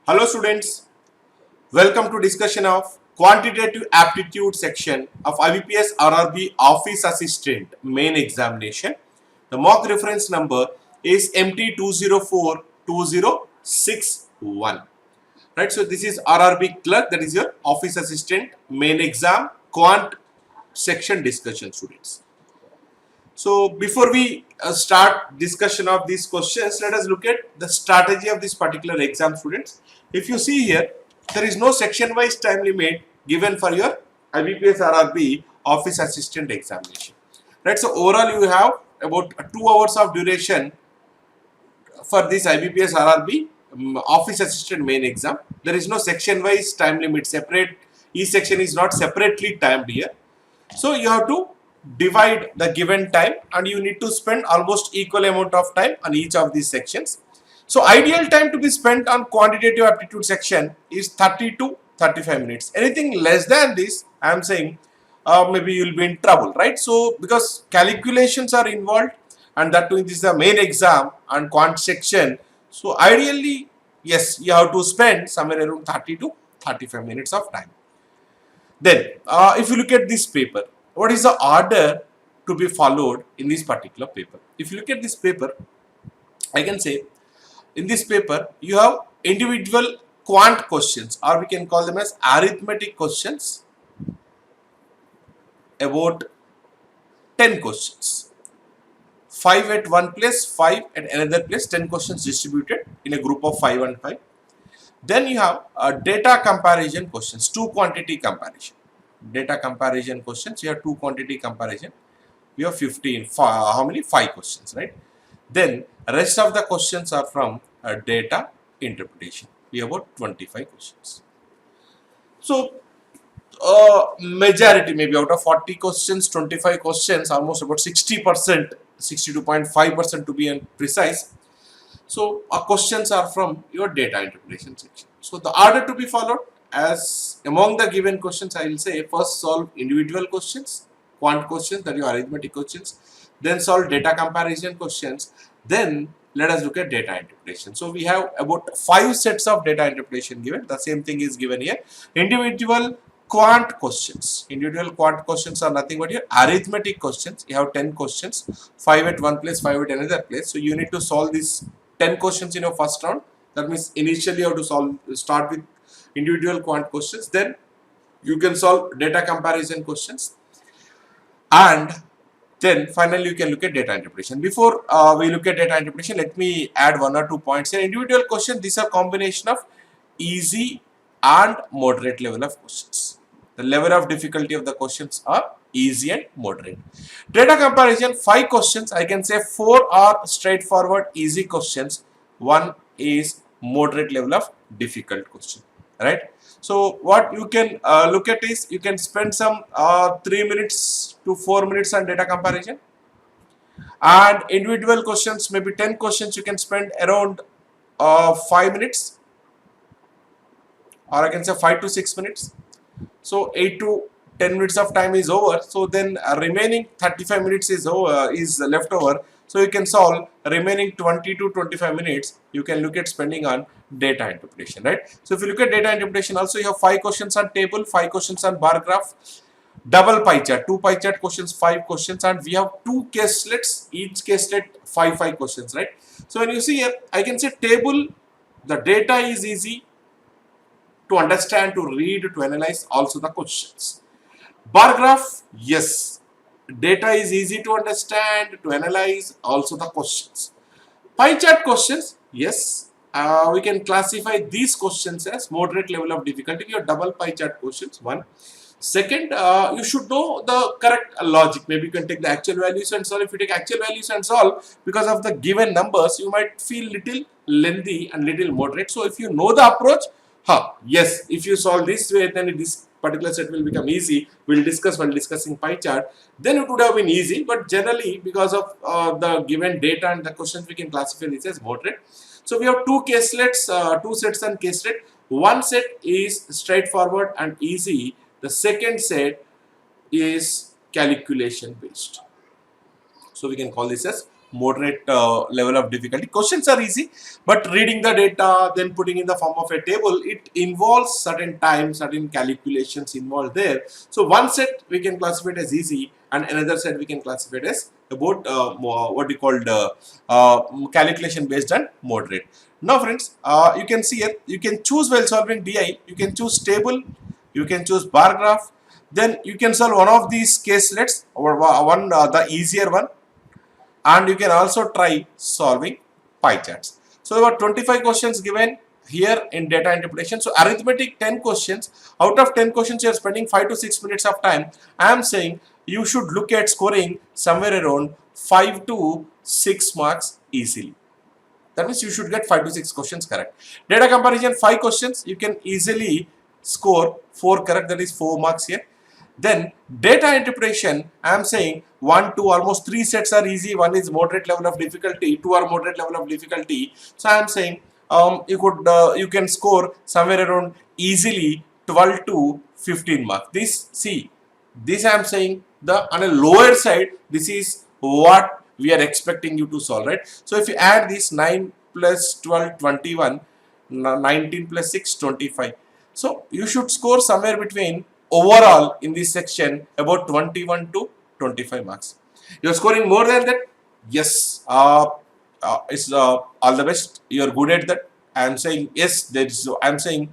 Hello students, welcome to discussion of quantitative aptitude section of IBPS RRB Office Assistant main examination. The mock reference number is MT204261. Right, so this is RRB clerk, that is your office assistant main exam quant section discussion students. So before we start discussion of these questions, let us look at the strategy of this particular exam students. If you see here, there is no section wise time limit given for your IBPS RRB office assistant examination. Right, so overall you have about 2 hours of duration for this IBPS RRB office assistant main exam. There is no section wise time limit separate, each section is not separately timed here. So you have to divide the given time and you need to spend almost equal amount of time on each of these sections. So ideal time to be spent on quantitative aptitude section is 30 to 35 minutes. Anything less than this, I am saying maybe you will be in trouble, right? So because calculations are involved and that too this is the main exam and quant section. So ideally, yes, you have to spend somewhere around 30 to 35 minutes of time. Then, if you look at this paper, what is the order to be followed in this particular paper? If you look at this paper, I can say in this paper you have individual quant questions, or we can call them as arithmetic questions, about 10 questions. 5 at one place, 5 at another place, 10 questions distributed in a group of 5 and 5. Then you have data comparison questions, 2 quantity comparison. Data comparison questions, you have 2 quantity comparison. You have 15, how many? 5 questions, right? Then rest of the questions are from data interpretation. We have about 25 questions. So majority, maybe out of 40 questions, 25 questions, almost about 60%, 62.5% to be precise. So questions are from your data interpretation section. So the order to be followed, as among the given questions, I will say first solve individual questions, quant questions, that are arithmetic questions, then solve data comparison questions, then let us look at data interpretation. So we have about 5 sets of data interpretation given. The same thing is given here. Individual quant questions. Individual quant questions are nothing but your arithmetic questions. You have 10 questions, 5 at one place, 5 at another place. So you need to solve these 10 questions in your first round. That means initially you have to start with individual quant questions, then you can solve data comparison questions, and then finally you can look at data interpretation. Before we look at data interpretation, let me add 1 or 2 points here. Individual questions, these are combination of easy and moderate level of questions. The level of difficulty of the questions are easy and moderate. Data comparison, 5 questions, I can say 4 are straightforward easy questions, 1 is moderate level of difficult question, right? So what you can look at is, you can spend some 3 minutes to 4 minutes on data comparison, and individual questions, maybe 10 questions, you can spend around 5 minutes, or I can say 5 to 6 minutes. So 8 to 10 minutes of time is over. So then remaining 35 minutes is left over. So you can solve remaining 20 to 25 minutes. You can look at spending on data interpretation, right? So if you look at data interpretation, also you have 5 questions on table, 5 questions on bar graph, double pie chart, 2 pie chart questions, 5 questions, and we have 2 caselets, each caselet 5 questions, right? So when you see here, I can say table, the data is easy to understand, to read, to analyze, also the questions. Bar graph, yes, data is easy to understand, to analyze, also the questions. Pie chart questions, yes, we can classify these questions as moderate level of difficulty. You have double pie chart questions, 1. Second, you should know the correct logic. Maybe you can take the actual values and solve. If you take actual values and solve, because of the given numbers, you might feel little lengthy and little moderate. So if you know the approach, yes, if you solve this way, then this particular set will become easy. We'll discuss when discussing pie chart. Then it would have been easy, but generally because of the given data and the questions, we can classify this as moderate. So we have 2 caselets, 2 sets and caselet. One set is straightforward and easy. The second set is calculation based. So we can call this as moderate level of difficulty. Questions are easy, but reading the data, then putting in the form of a table, it involves certain time, certain calculations involved there. So one set we can classify it as easy, and another set we can classify it as about what we call calculation based on moderate. Now friends, you can see here, you can choose while solving DI, you can choose table, you can choose bar graph, then you can solve one of these caselets or one the easier one, and you can also try solving pie charts. So there were 25 questions given here in data interpretation. So arithmetic 10 questions. Out of 10 questions you are spending 5 to 6 minutes of time. I am saying you should look at scoring somewhere around 5 to 6 marks easily. That means you should get 5 to 6 questions correct. Data comparison 5 questions, you can easily score 4 correct, that is 4 marks here. Then data interpretation, I am saying 1, 2, almost 3 sets are easy. One is moderate level of difficulty, 2 are moderate level of difficulty. So I am saying you can score somewhere around easily 12 to 15 marks. This I am saying on a lower side, this is what we are expecting you to solve, right? So if you add this 9 plus 12, 21, 19 plus 6, 25. So you should score somewhere between overall in this section about 21 to 25 marks. You're scoring more than that, yes, it's all the best. You're good at that. I'm saying yes. I'm saying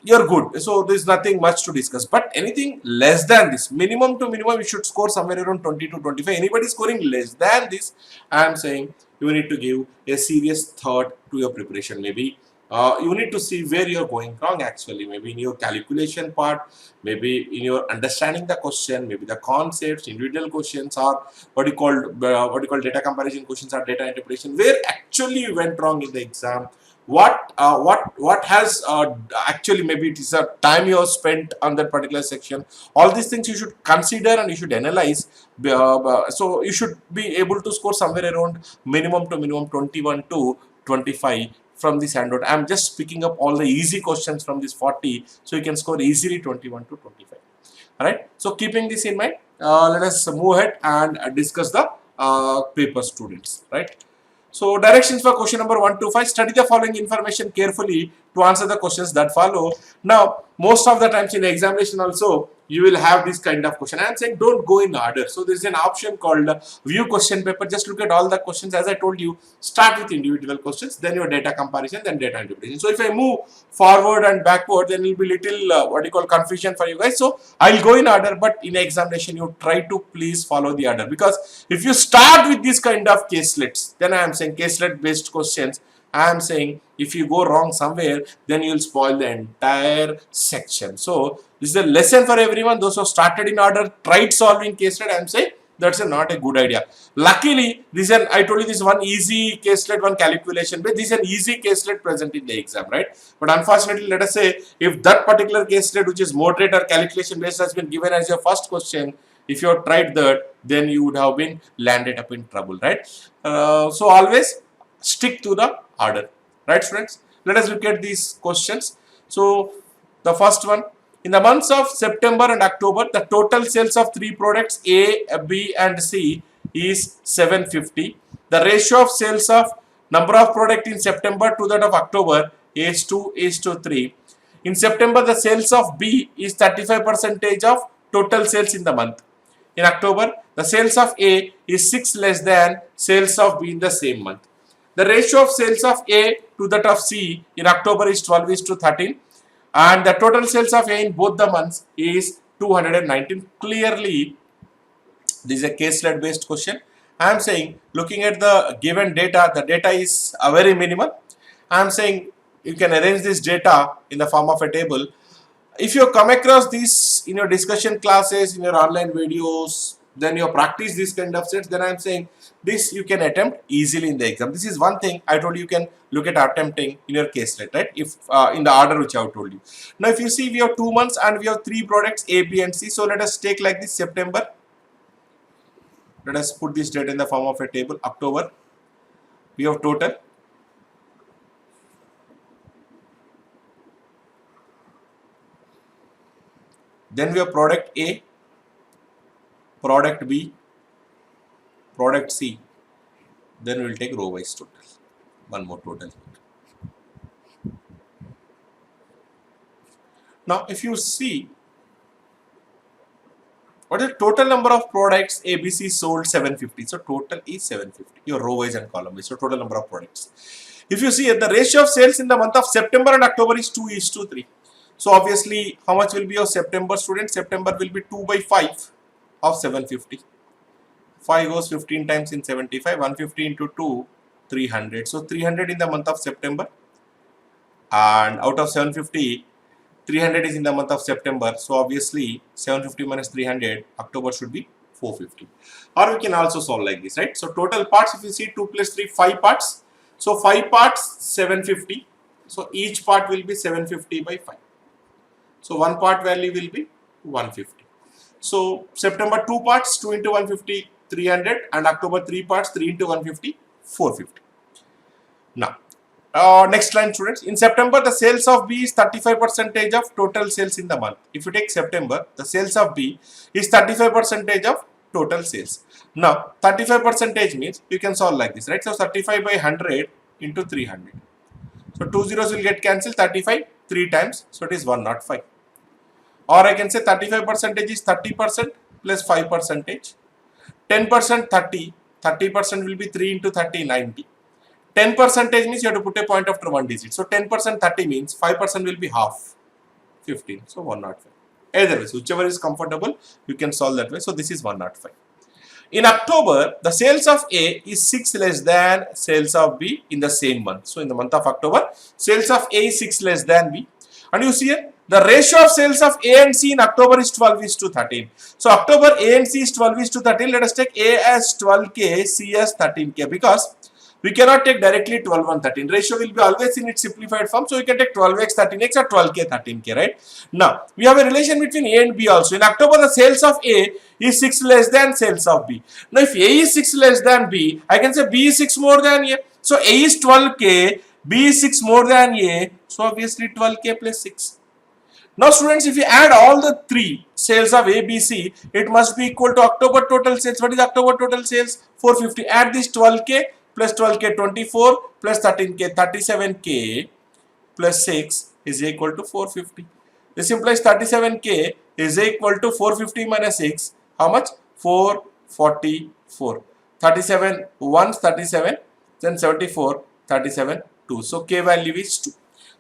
you're good. So there's nothing much to discuss. But anything less than this, minimum to minimum, you should score somewhere around 20 to 25. Anybody scoring less than this, I'm saying you need to give a serious thought to your preparation. Maybe you need to see where you're going wrong actually. Maybe in your calculation part, maybe in your understanding the question, maybe the concepts, individual questions, or what you call data comparison questions or data interpretation. Where actually you went wrong in the exam. What has actually, maybe it is a time you have spent on that particular section. All these things you should consider and you should analyze. So you should be able to score somewhere around minimum to minimum 21 to 25 from this handout. I'm just picking up all the easy questions from this 40, so you can score easily 21 to 25. All right. So keeping this in mind, let us move ahead and discuss the paper, students. Right. So directions for question number 1 to 5. Study the following information carefully to answer the questions that follow. Now, most of the times in examination also, you will have this kind of question. I am saying don't go in order. So there is an option called view question paper. Just look at all the questions. As I told you, start with individual questions, then your data comparison, then data interpretation. So if I move forward and backward, then it will be little what you call confusion for you guys. So I'll go in order, but in examination you try to please follow the order, because if you start with this kind of caselets, then I am saying caselet based questions, I am saying if you go wrong somewhere, then you will spoil the entire section. So this is a lesson for everyone. Those who started in order, tried solving caselet, I am saying that's not a good idea. Luckily, I told you this one easy caselet, one calculation, but this is an easy caselet present in the exam, right? But unfortunately, let us say if that particular caselet, which is moderate or calculation based, has been given as your first question, if you have tried that, then you would have been landed up in trouble, right? So always stick to the order, right, students? Let us look at these questions. So the first one, in the months of September and October, the total sales of 3 products A, B and C is 750. The ratio of sales of number of product in September to that of October is 2:3. In September, the sales of B is 35% of total sales in the month. In October, the sales of A is 6 less than sales of B in the same month. The ratio of sales of A to that of C in October is 12:13, and the total sales of A in both the months is 219. Clearly, this is a caselet based question. I am saying, looking at the given data, the data is very minimal. I am saying you can arrange this data in the form of a table. If you come across this in your discussion classes, in your online videos, then you practice this kind of sets, then I am saying this you can attempt easily in the exam. This is one thing I told you can look at attempting in your caselet, right? If in the order which I have told you. Now if you see, we have 2 months and we have 3 products A, B and C. So let us take like this: September. Let us put this data in the form of a table. October, we have total. Then we have product A, product B, product C. Then we will take row wise total. One more total. Now, if you see, what is the total number of products ABC sold? 750. So total is 750. Your row wise and column wise. So total number of products. If you see, the ratio of sales in the month of September and October is 2:3. So obviously, how much will be your September, student? September will be 2 by 5 of 750. 5 goes 15 times in 75. 150 into 2, 300. So 300 in the month of September. And out of 750, 300 is in the month of September. So obviously, 750 minus 300, October should be 450. Or we can also solve like this, right? So total parts, if you see 2 plus 3, 5 parts. So 5 parts, 750. So each part will be 750 by 5. So one part value will be 150. So September 2 parts, 2 into 150, 300, and October 3 parts, 3 into 150, 450. Now, next line, students. In September, the sales of B is 35% of total sales in the month. If you take September, the sales of B is 35% of total sales. Now, 35% means you can solve like this, right? So 35 by 100 into 300. So 2 zeros will get cancelled. 35 3 times, so it is 105. Or I can say 35% is 30% plus 5%. 10% 30. 30% will be 3 into 30, 90. 10% means you have to put a point after one digit. So 10% 30 means 5% will be half, 15. So 105. Either way, whichever is comfortable, you can solve that way. So this is 105. In October, the sales of A is 6 less than sales of B in the same month. So in the month of October, sales of A is 6 less than B. And you see here, the ratio of sales of A and C in October is 12:13. So October A and C is 12:13. Let us take A as 12K, C as 13K, because we cannot take directly 12 and 13. Ratio will be always in its simplified form. So we can take 12x 13x or 12k 13k, right? Now, we have a relation between A and B also. In October, the sales of A is 6 less than sales of B. Now, if A is 6 less than B, I can say B is 6 more than A. So A is 12k, B is 6 more than A. So obviously 12k plus 6. Now students, if you add all the three sales of A, B, C, it must be equal to October total sales. What is October total sales? 450. Add this 12k plus 12k, 24 plus 13k, 37k plus 6 is equal to 450. This implies 37k is equal to 450 minus 6. How much? 444. 37 1 37, then 74, 37 2. So k value is 2.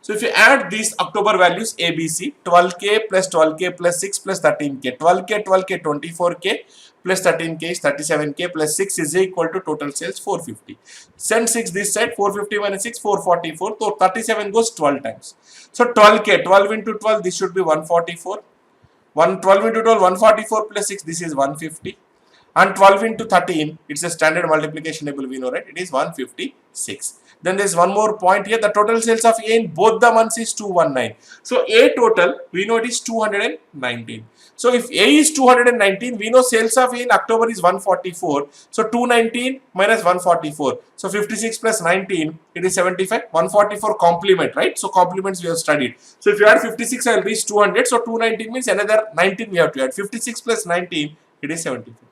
So if you add these October values A, B, C, 12k plus 12k plus 6 plus 13k, 12k, 12k, 24k plus 13k is 37k plus 6 is equal to total sales 450. Send 6 this side, 450 minus 6, 444. So 37 goes 12 times. So 12k, 12 into 12, this should be 144. 12 into 12, 144 plus 6, this is 150. And 12 into 13, it's a standard multiplication table, we know, right? It is 156. Then there is one more point here. The total sales of A in both the months is 219. So A total, we know it is 219. So if A is 219, we know sales of A in October is 144. So 219 minus 144. So 56 plus 19, it is 75. 144 complement, right? So complements we have studied. So if you add 56, I will reach 200. So 219 means another 19 we have to add. 56 plus 19, it is 75.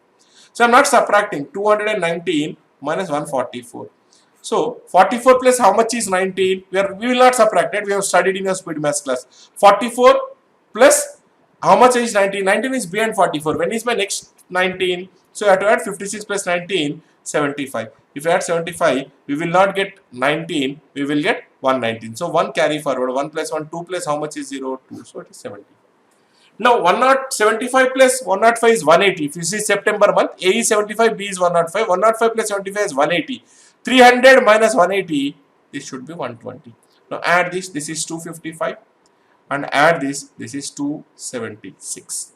So I'm not subtracting. 219 minus 144. So 44 plus how much is 19? We will not subtract it. We have studied in your speed maths class. 44 plus how much is 19? 19 is beyond 44. When is my next 19? So I have to add 56 plus 19, 75. If you add 75, we will not get 19. We will get 119. So 1 carry forward. 1 plus 1, 2 plus how much is 0? 2. So it is 70. Now 175 plus 105 is 180. If you see September month, A is 75, B is 105. 105 plus 75 is 180. 300 minus 180, this should be 120. Now add this is 255, and add this is 276.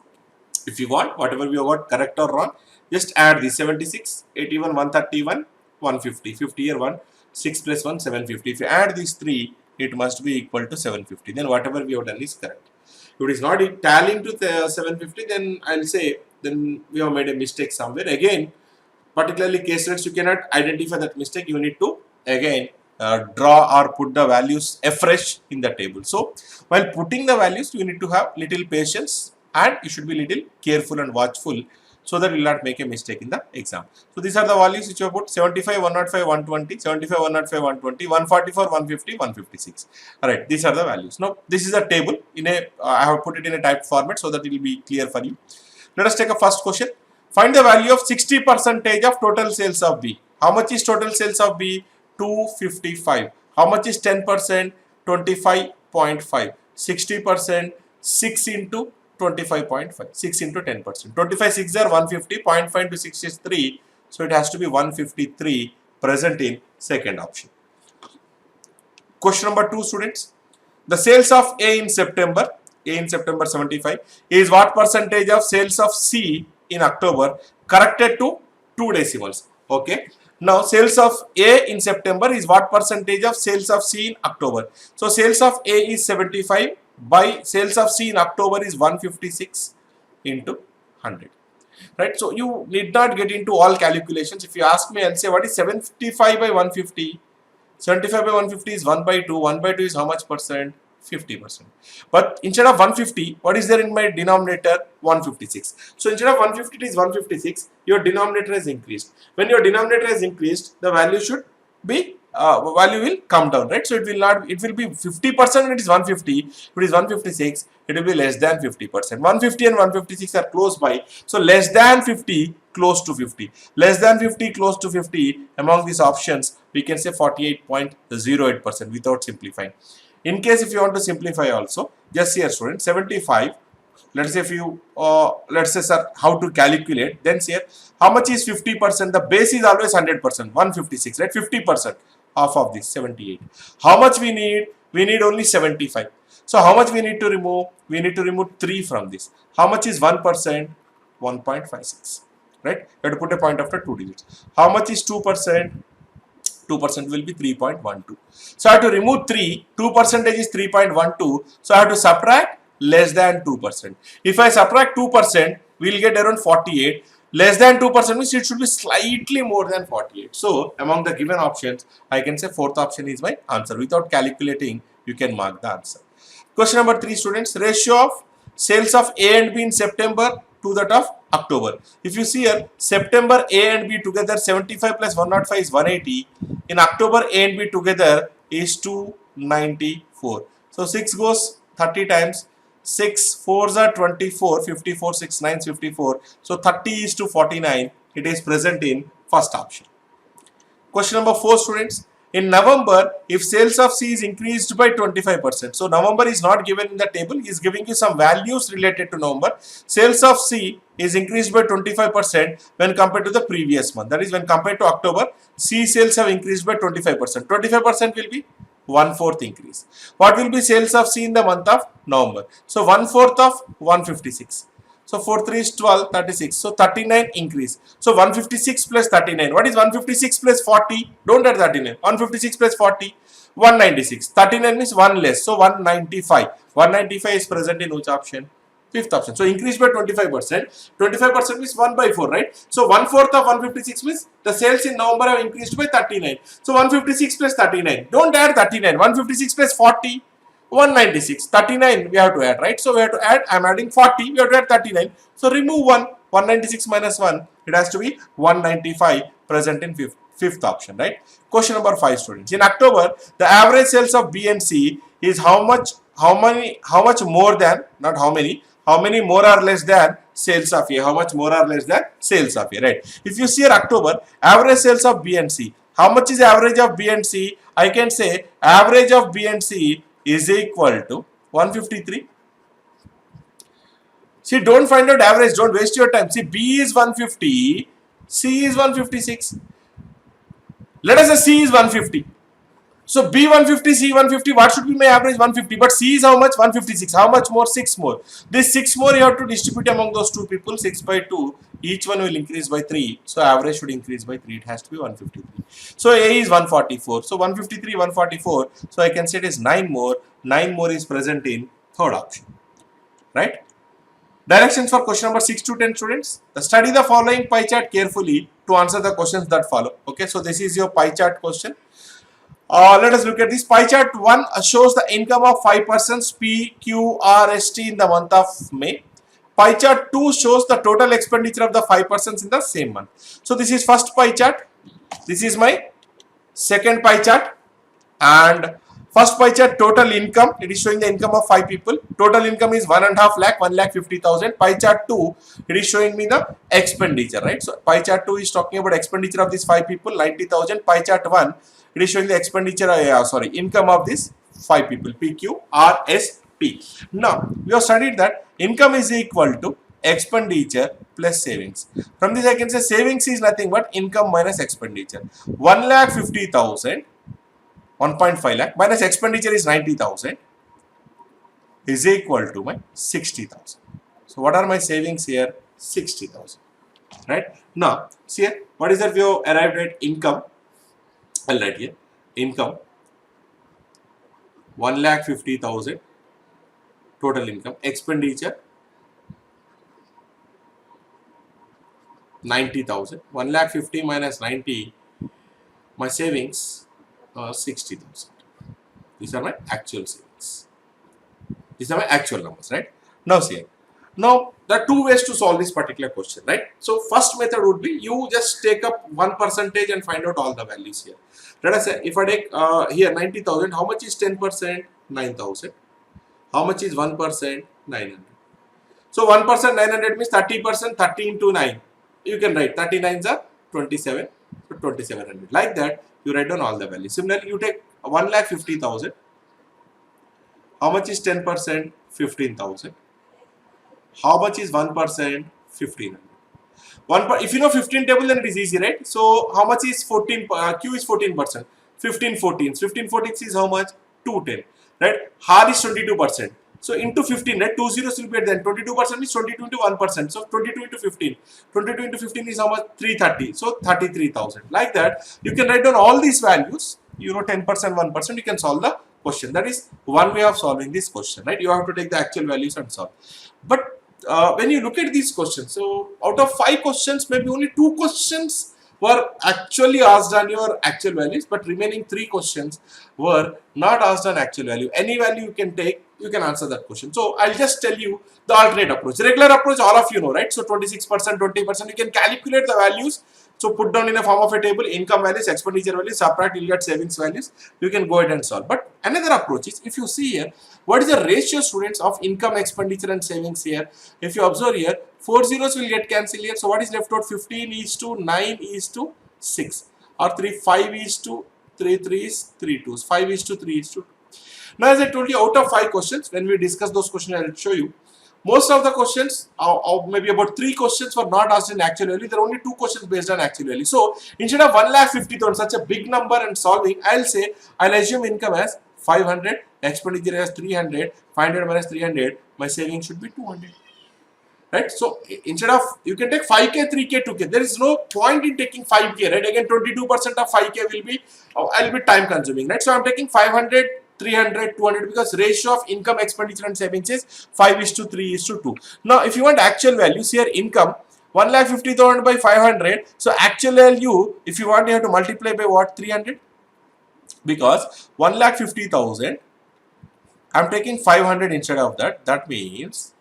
If you want, whatever we have got correct or wrong, just add this 76, 81, 131, 150. 50 here 1, 6 plus 1, 750. If you add these 3, it must be equal to 750. Then whatever we have done is correct. If it is not tallying to the 750, then I'll say then we have made a mistake somewhere. Again, particularly case studies, you cannot identify that mistake. You need to again draw or put the values afresh in the table. So while putting the values, you need to have little patience and you should be little careful and watchful so that you will not make a mistake in the exam. So these are the values which you have put: 75, 105, 120, 75, 105, 120, 144, 150, 156. Alright, these are the values. Now this is a table in a, I have put it in a typed format so that it will be clear for you. Let us take a first question. Find the value of 60% of total sales of B. How much is total sales of B? 255. How much is 10%? 25.5. 60%, 6 into 25.5. 6 into 10%. 25 6 are 150. 0.5 to 6 is 3. So it has to be 153 present in second option. Question number 2, students. The sales of A in September 75 is what percentage of sales of C in October corrected to 2 decimals. Okay. Now sales of A in September is what percentage of sales of C in October. So sales of A is 75 by sales of C in October is 156 into 100. Right. So you need not get into all calculations. If you ask me, I'll say what is 75 by 150? 75 by 150 is 1 by 2. 1 by 2 is how much percent? 50%. But instead of 150, what is there in my denominator? 156. So instead of 150 it is 156. Your denominator has increased. When your denominator has increased, the value should be value will come down, right? So it will not. It will be 50% when it is 150. If it is 156, it will be less than 50%. 150 and 156 are close by. So less than 50, close to 50. Less than 50, close to 50. Among these options, we can say 48.08% without simplifying. In case if you want to simplify also, just here student, 75, let's say if you, let's say sir, how to calculate, then here, how much is 50%? The base is always 100%, 156, right? 50% of this 78. How much we need? We need only 75. So how much we need to remove? We need to remove 3 from this. How much is 1%? 1.56, right? You have to put a point after 2 digits. How much is 2%? 2% will be 3.12. So I have to remove 3. 2% is 3.12. So I have to subtract less than 2%. If I subtract 2%, we will get around 48. Less than 2% means it should be slightly more than 48. So among the given options, I can say fourth option is my answer. Without calculating, you can mark the answer. Question number 3, students. Ratio of sales of A and B in September to that of October. If you see here, September A and B together 75 plus 105 is 180. In October A and B together is 294. So 6 goes 30 times. 6 4s are 24. 54 6 9 54. So 30 is to 49. It is present in first option. Question number 4, students. In November, if sales of C is increased by 25%, so November is not given in the table, he is giving you some values related to November. Sales of C is increased by 25% when compared to the previous month. That is, when compared to October, C sales have increased by 25%. 25% will be 1/4 increase. What will be sales of C in the month of November? So 1/4 of 156. So 4 3 is 12, 36. So 39 increase. So 156 plus 39. What is 156 plus 40? Don't add 39. 156 plus 40, 196. 39 means 1 less. So 195. 195 is present in which option? Fifth option. So increase by 25%. 25% means 1/4, right? So 1/4 of 156 means the sales in November have increased by 39. So 156 plus 39. Don't add 39. 156 plus 40. 196. 39 we have to add, right? So we have to add, I am adding 40, we have to add 39. So remove 1. 196 minus 1, it has to be 195 present in fifth option, right? Question number 5, students. In October, the average sales of B and C is how much more than, not how many more or less than sales of A? How much more or less than sales of A, right? If you see here October, average sales of B and C. How much is average of B and C? I can say average of B and C is equal to 153. See, don't find out average, don't waste your time. See, B is 150, C is 156. Let us say C is 150. So B 150, C 150, what should be my average? 150. But C is how much? 156. How much more? 6 more. This 6 more you have to distribute among those two people. 6 by 2. Each one will increase by 3. So average should increase by 3. It has to be 153. So A is 144. So 153, 144. So I can say it is 9 more. 9 more is present in third option. Right? Directions for question number 6 to 10, students. Study the following pie chart carefully to answer the questions that follow. Okay, so this is your pie chart question. Let us look at this. Pie chart 1 shows the income of 5 persons P, Q, R, S, T in the month of May. Pie chart 2 shows the total expenditure of the 5 persons in the same month. So this is first pie chart. This is my second pie chart. And first pie chart, total income, it is showing the income of 5 people. Total income is 1.5 lakh, 1,50,000. Pie chart 2, it is showing me the expenditure, right? So pie chart 2 is talking about expenditure of these 5 people, 90,000. Pie chart 1, it is showing the expenditure, income of these 5 people, PQ, RS, P. Now, we have studied that income is equal to expenditure plus savings. From this I can say savings is nothing but income minus expenditure. 1,50,000, 1.5 lakh minus expenditure is 90,000 is equal to my 60,000. So what are my savings here? 60,000. Right? Now, see here, what is that we have arrived at income? I'll write here. Income 1,50,000 total income. Expenditure 90,000. 1,50,000 minus 90. My savings 60,000. These are my actual savings. These are my actual numbers, right? Now see, now there are two ways to solve this particular question, right? So first method would be you just take up 1% and find out all the values here. Let us say if I take here 90,000, how much is 10%? 9,000. How much is 1%? 900. So 1% 900 means 30%, 30 into 9. You can write 39s are 27, so 2700. Like that, you write down all the values. Similarly, you take 1,50,000. How much is 10%? 15,000. How much is 1%? 1,500. If you know 15 table, then it is easy, right? So how much is 14? Q is 14%. 15 14. 15 14 is how much? 210. Right? R is 22%. So into 15, right? 2 zeros will be at then. 22% is 22 into 1%. So 22 into 15. 22 into 15 is how much? 330. So 33,000. Like that, you can write down all these values. You know 10%, 1%. You can solve the question. That is one way of solving this question, right? You have to take the actual values and solve. But when you look at these questions, so out of 5 questions, maybe only 2 questions were actually asked on your actual values, but remaining 3 questions were not asked on actual value. Any value you can take, you can answer that question. So I'll just tell you the alternate approach. Regular approach, all of you know, right? So 26%, 20%, you can calculate the values. So put down in a form of a table, income values, expenditure values, subtract, you'll get savings values. You can go ahead and solve. But another approach is, if you see here, what is the ratio, students, of income, expenditure and savings here? If you observe here, 4 zeros will get cancelled here. So what is left out? 15 is to 9 is to 6. Or 5 is to 3 is 3 2s. 5 is to 3 is to 2. Now, as I told you, out of 5 questions, when we discuss those questions, I will show you. Most of the questions, maybe about 3 questions, were not asked in actual value. There are only 2 questions based on actual value. So instead of 1,50,000, such a big number and solving, I'll assume income as 500, expenditure as 300, 500 minus 300, my saving should be 200. Right? So instead of, you can take 5k, 3k, 2k. There is no point in taking 5k, right? Again, 22% of 5k will be time consuming, right? So I'm taking 500, 300, 200 because ratio of income, expenditure and savings is 5 is to 3 is to 2. Now, if you want actual values here, income 1,50,000 by 500. So actual value, if you want, you have to multiply by what? 300. Because 1,50,000, I'm taking 500 instead of that. That means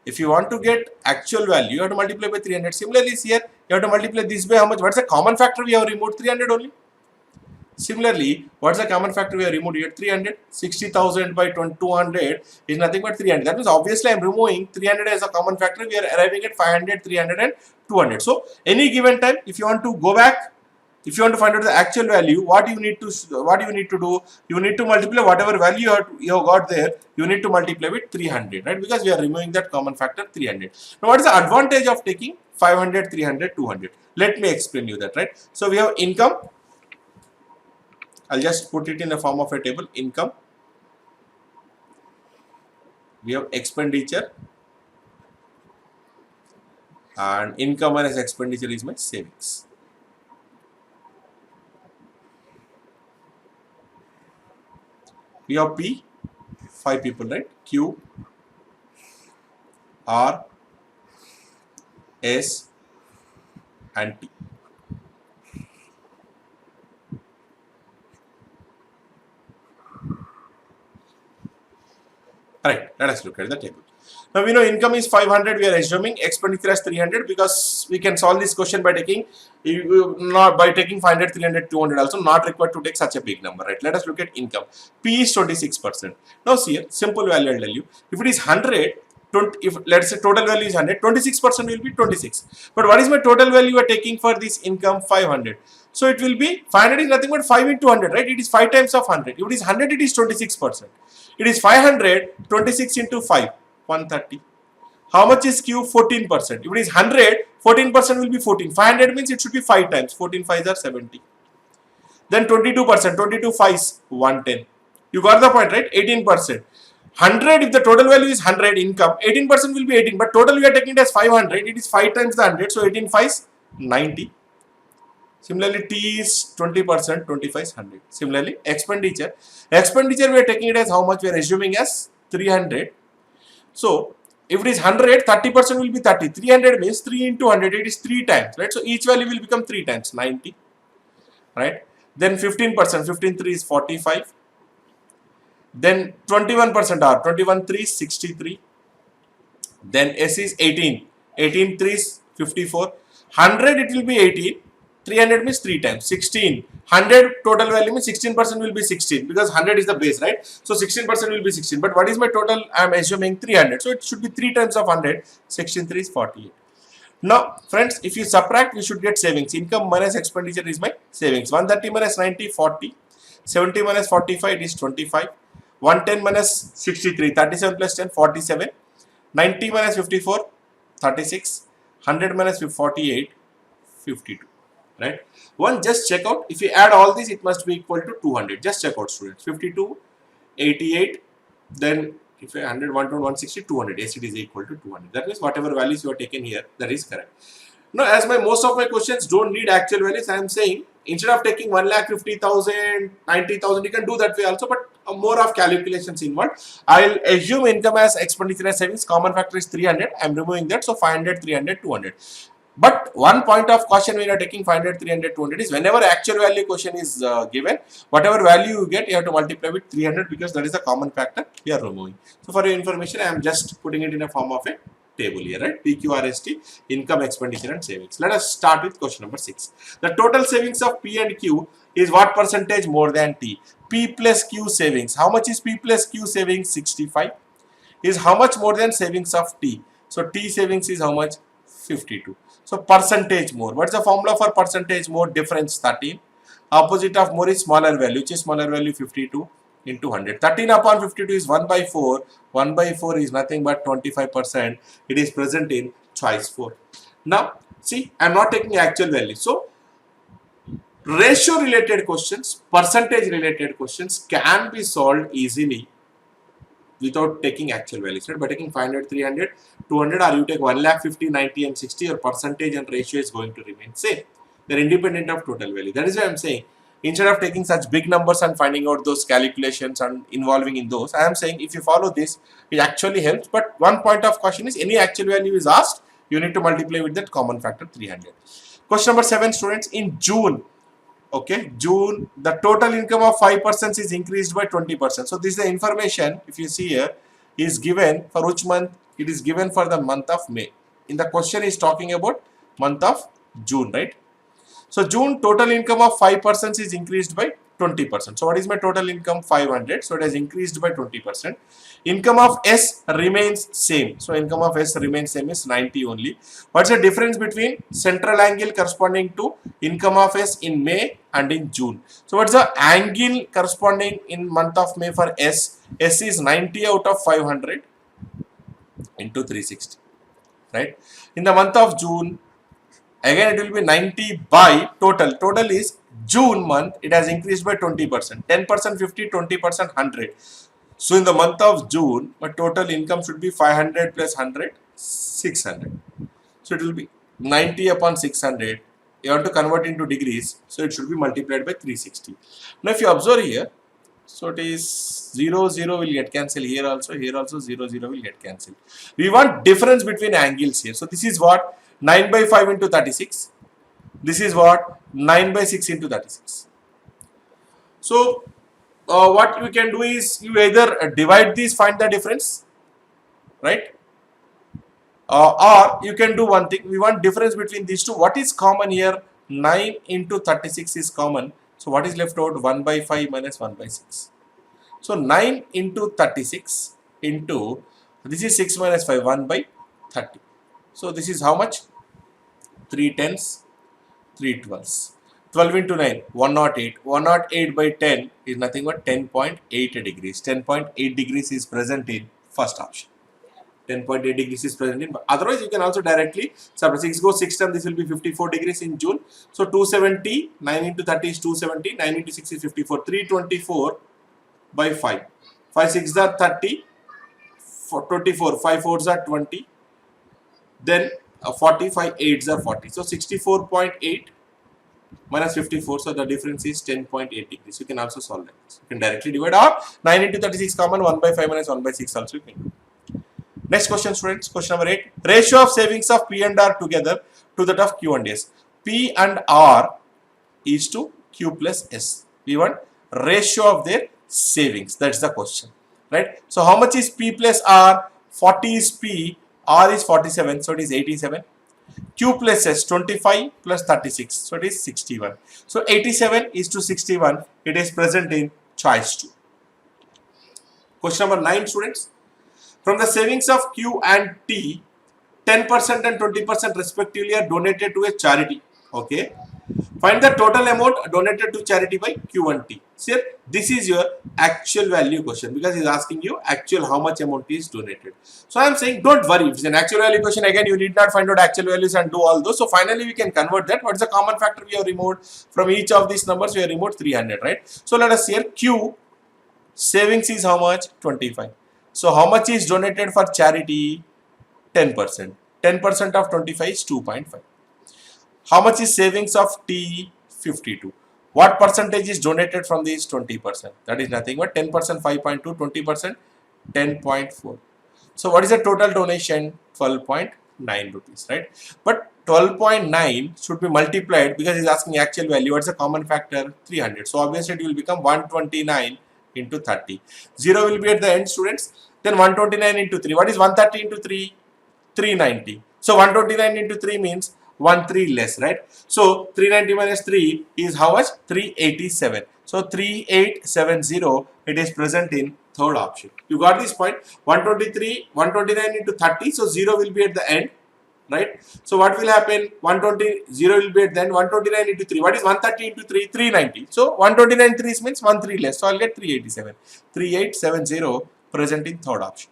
if you want to get actual value, you have to multiply by 300. Similarly, here you have to multiply this by how much? What's the common factor we have removed? 300 only. Similarly, what's the common factor we have removed here? 300. 60,000 by 200 is nothing but 300. That means obviously I am removing 300 as a common factor. We are arriving at 500, 300 and 200. So any given time, if you want to go back, if you want to find out the actual value, what you need to do? You need to multiply whatever value you have got there. You need to multiply with 300, right? Because we are removing that common factor 300. Now, what is the advantage of taking 500, 300, 200? Let me explain you that, right? So we have income. I'll just put it in the form of a table. Income. We have expenditure, and income minus expenditure is my savings. We have P, 5 people, right? Q, R, S, and T. Alright, let us look at the table. Now we know income is 500, we are assuming expenditure as 300 because we can solve this question by taking not by taking 500, 300, 200 also, not required to take such a big number, right? Let us look at income. P is 26%. Now see here, simple value I'll tell you. If it is 100, if let's say total value is 100, 26% will be 26. But what is my total value you are taking for this income? 500. So it will be 500 is nothing but 5 into 100, right? It is 5 times of 100. If it is 100, it is 26%. It is 500, 26 into 5, 130. How much is Q? 14%. If it is 100, 14% will be 14. 500 means it should be 5 times. 14 5s are 70. Then 22%. 22 5s, 110. You got the point, right? 18%. 100, if the total value is 100 income, 18% will be 18. But total we are taking it as 500. It is 5 times the 100. So 18 5s, 90. Similarly, T is 20%, 25 is 100. Similarly, expenditure. Expenditure we are taking it as how much? We are assuming as 300. So, if it is 100, 30% will be 30. 300 means 3 into 100, it is 3 times, right? So, each value will become 3 times, 90, right? Then 15%, 15 3 is 45. Then 21% R, 21 3 is 63. Then S is 18, 18 3 is 54. 100 it will be 18. 300 means 3 times, 16. 100 total value means 16% will be 16 because 100 is the base, right? So 16% will be 16. But what is my total? I am assuming 300. So it should be 3 times of 100. 16 3 is 48. Now, friends, if you subtract, we should get savings. Income minus expenditure is my savings. 130 minus 90, 40. 70 minus 45, it is 25. 110 minus 63, 37 plus 10, 47. 90 minus 54, 36. 100 minus 48, 52. Right? One, just check out. If you add all these, it must be equal to 200. Just check out, students. 52, 88. Then if 100, 120, 160, 200. Yes, it is equal to 200. That means whatever values you are taken here, that is correct. Now, as most of my questions don't need actual values, I am saying instead of taking 1,50,000, 90,000, you can do that way also, but more of calculations involved. I'll assume income as expenditure as savings. Common factor is 300. I'm removing that. So 500, 300, 200. But one point of caution when you are taking 500, 300, 200 is whenever actual value question is given, whatever value you get, you have to multiply with 300 because that is the common factor we are removing. So for your information, I am just putting it in a form of a table here, right? PQRST, income, expenditure and savings. Let us start with question number 6. The total savings of P and Q is what percentage more than T? P plus Q savings. How much is P plus Q savings? 65. Is how much more than savings of T? So T savings is how much? 52. So percentage more. What is the formula for percentage more? Difference 13. Opposite of more is smaller value. Which is smaller value? 52 into 100. 13 upon 52 is 1 by 4. 1 by 4 is nothing but 25%. It is present in choice 4. Now, see, I am not taking actual value. So, ratio related questions, percentage related questions can be solved easily without taking actual values, right? By taking 500, 300, 200, or you take 1,50,000, 90 and 60, your percentage and ratio is going to remain same. They're independent of total value. That is why I'm saying, instead of taking such big numbers and finding out those calculations and involving in those, I am saying if you follow this, it actually helps. But one point of caution is any actual value is asked, you need to multiply with that common factor 300. Question number 7, students. In June, okay, June, the total income of 5% is increased by 20%. So this is the information, if you see here, is given for which month? It is given for the month of May. In the question is talking about month of June, right? So June total income of 5% is increased by 20%. So what is my total income? 500. So it has increased by 20%. Income of S remains same. So income of S remains same is 90 only. What's the difference between central angle corresponding to income of S in May and in June? So what's the angle corresponding in month of May for S? S is 90 out of 500 into 360, right? In the month of June, again it will be 90 by total. Total is June month, it has increased by 20%. 10% 50, 20% 100. So in the month of June, my total income should be 500 plus 100, 600. So it will be 90 upon 600. You have to convert into degrees. So it should be multiplied by 360. Now if you observe here, so it is 0, 0 will get cancelled here also, 0, 0 will get cancelled. We want difference between angles here. So this is what? 9 by 5 into 36. This is what? 9 by 6 into 36. So what you can do is you either divide these, find the difference, right? Or you can do one thing. We want difference between these two. What is common here? 9 into 36 is common. So what is left out? 1 by 5 minus 1 by 6. So 9 into 36 into, this is 6 minus 5, 1 by 30. So this is how much? 3 tens, 3 12s. 12 into 9, 108. 108 by 10 is nothing but 10.8 degrees. 10.8 degrees is present in first option. 10.8 degrees is present in, otherwise you can also directly subtract. 6 goes 6 times, this will be 54 degrees in June. So 270, 9 into 30 is 270, 9 into 6 is 54, 324 by 5. 5 6 are 30, 24, 5 4s are 20, then 45 8s are 40. So 64.8 minus 54, so the difference is 10.8 degrees. You can also solve like this. You can directly divide, or 9 into 36 common, 1 by 5 minus 1 by 6 also you can do. Next question, students, question number 8. Ratio of savings of P and R together to that of Q and S. P and R is to Q plus S. We want ratio of their savings. That's the question, right? So how much is P plus R? 40 is P, R is 47, so it is 87. Q plus S, 25 plus 36, so it is 61. So 87 is to 61, it is present in choice 2. Question number 9, students. From the savings of Q and T, 10% and 20% respectively are donated to a charity. Okay. Find the total amount donated to charity by Q and T. See, this is your actual value question, because he is asking you actual how much amount is donated. So I am saying don't worry. If it's an actual value question, again you need not find out actual values and do all those. So finally we can convert that. What is the common factor we have removed? From each of these numbers we have removed 300, right? So let us see here. Q savings is how much? 25. So how much is donated for charity? 10%. 10% of 25 is 2.5. How much is savings of T? 52. What percentage is donated from these? 20%. That is nothing but 10%, 5.2, 20%, 10.4. So what is the total donation? 12.9 rupees, right? But 12.9 should be multiplied, because he is asking actual value. What is the common factor? 300. So obviously it will become 129 into 30. 0 will be at the end, students. Then 129 into 3. What is 130 into 3? 390. So 129 into 3 means 1 3 less, right? So 390 minus 3 is how much? 387. So 3870, it is present in third option. You got this point? 123, 129 into 30. So 0 will be at the end, right? So what will happen? 120, 0 will be at the end. 129 into 3. What is 130 into 3? 390. So 129 3 means 1 3 less. So I'll get 387. 3870 present in third option.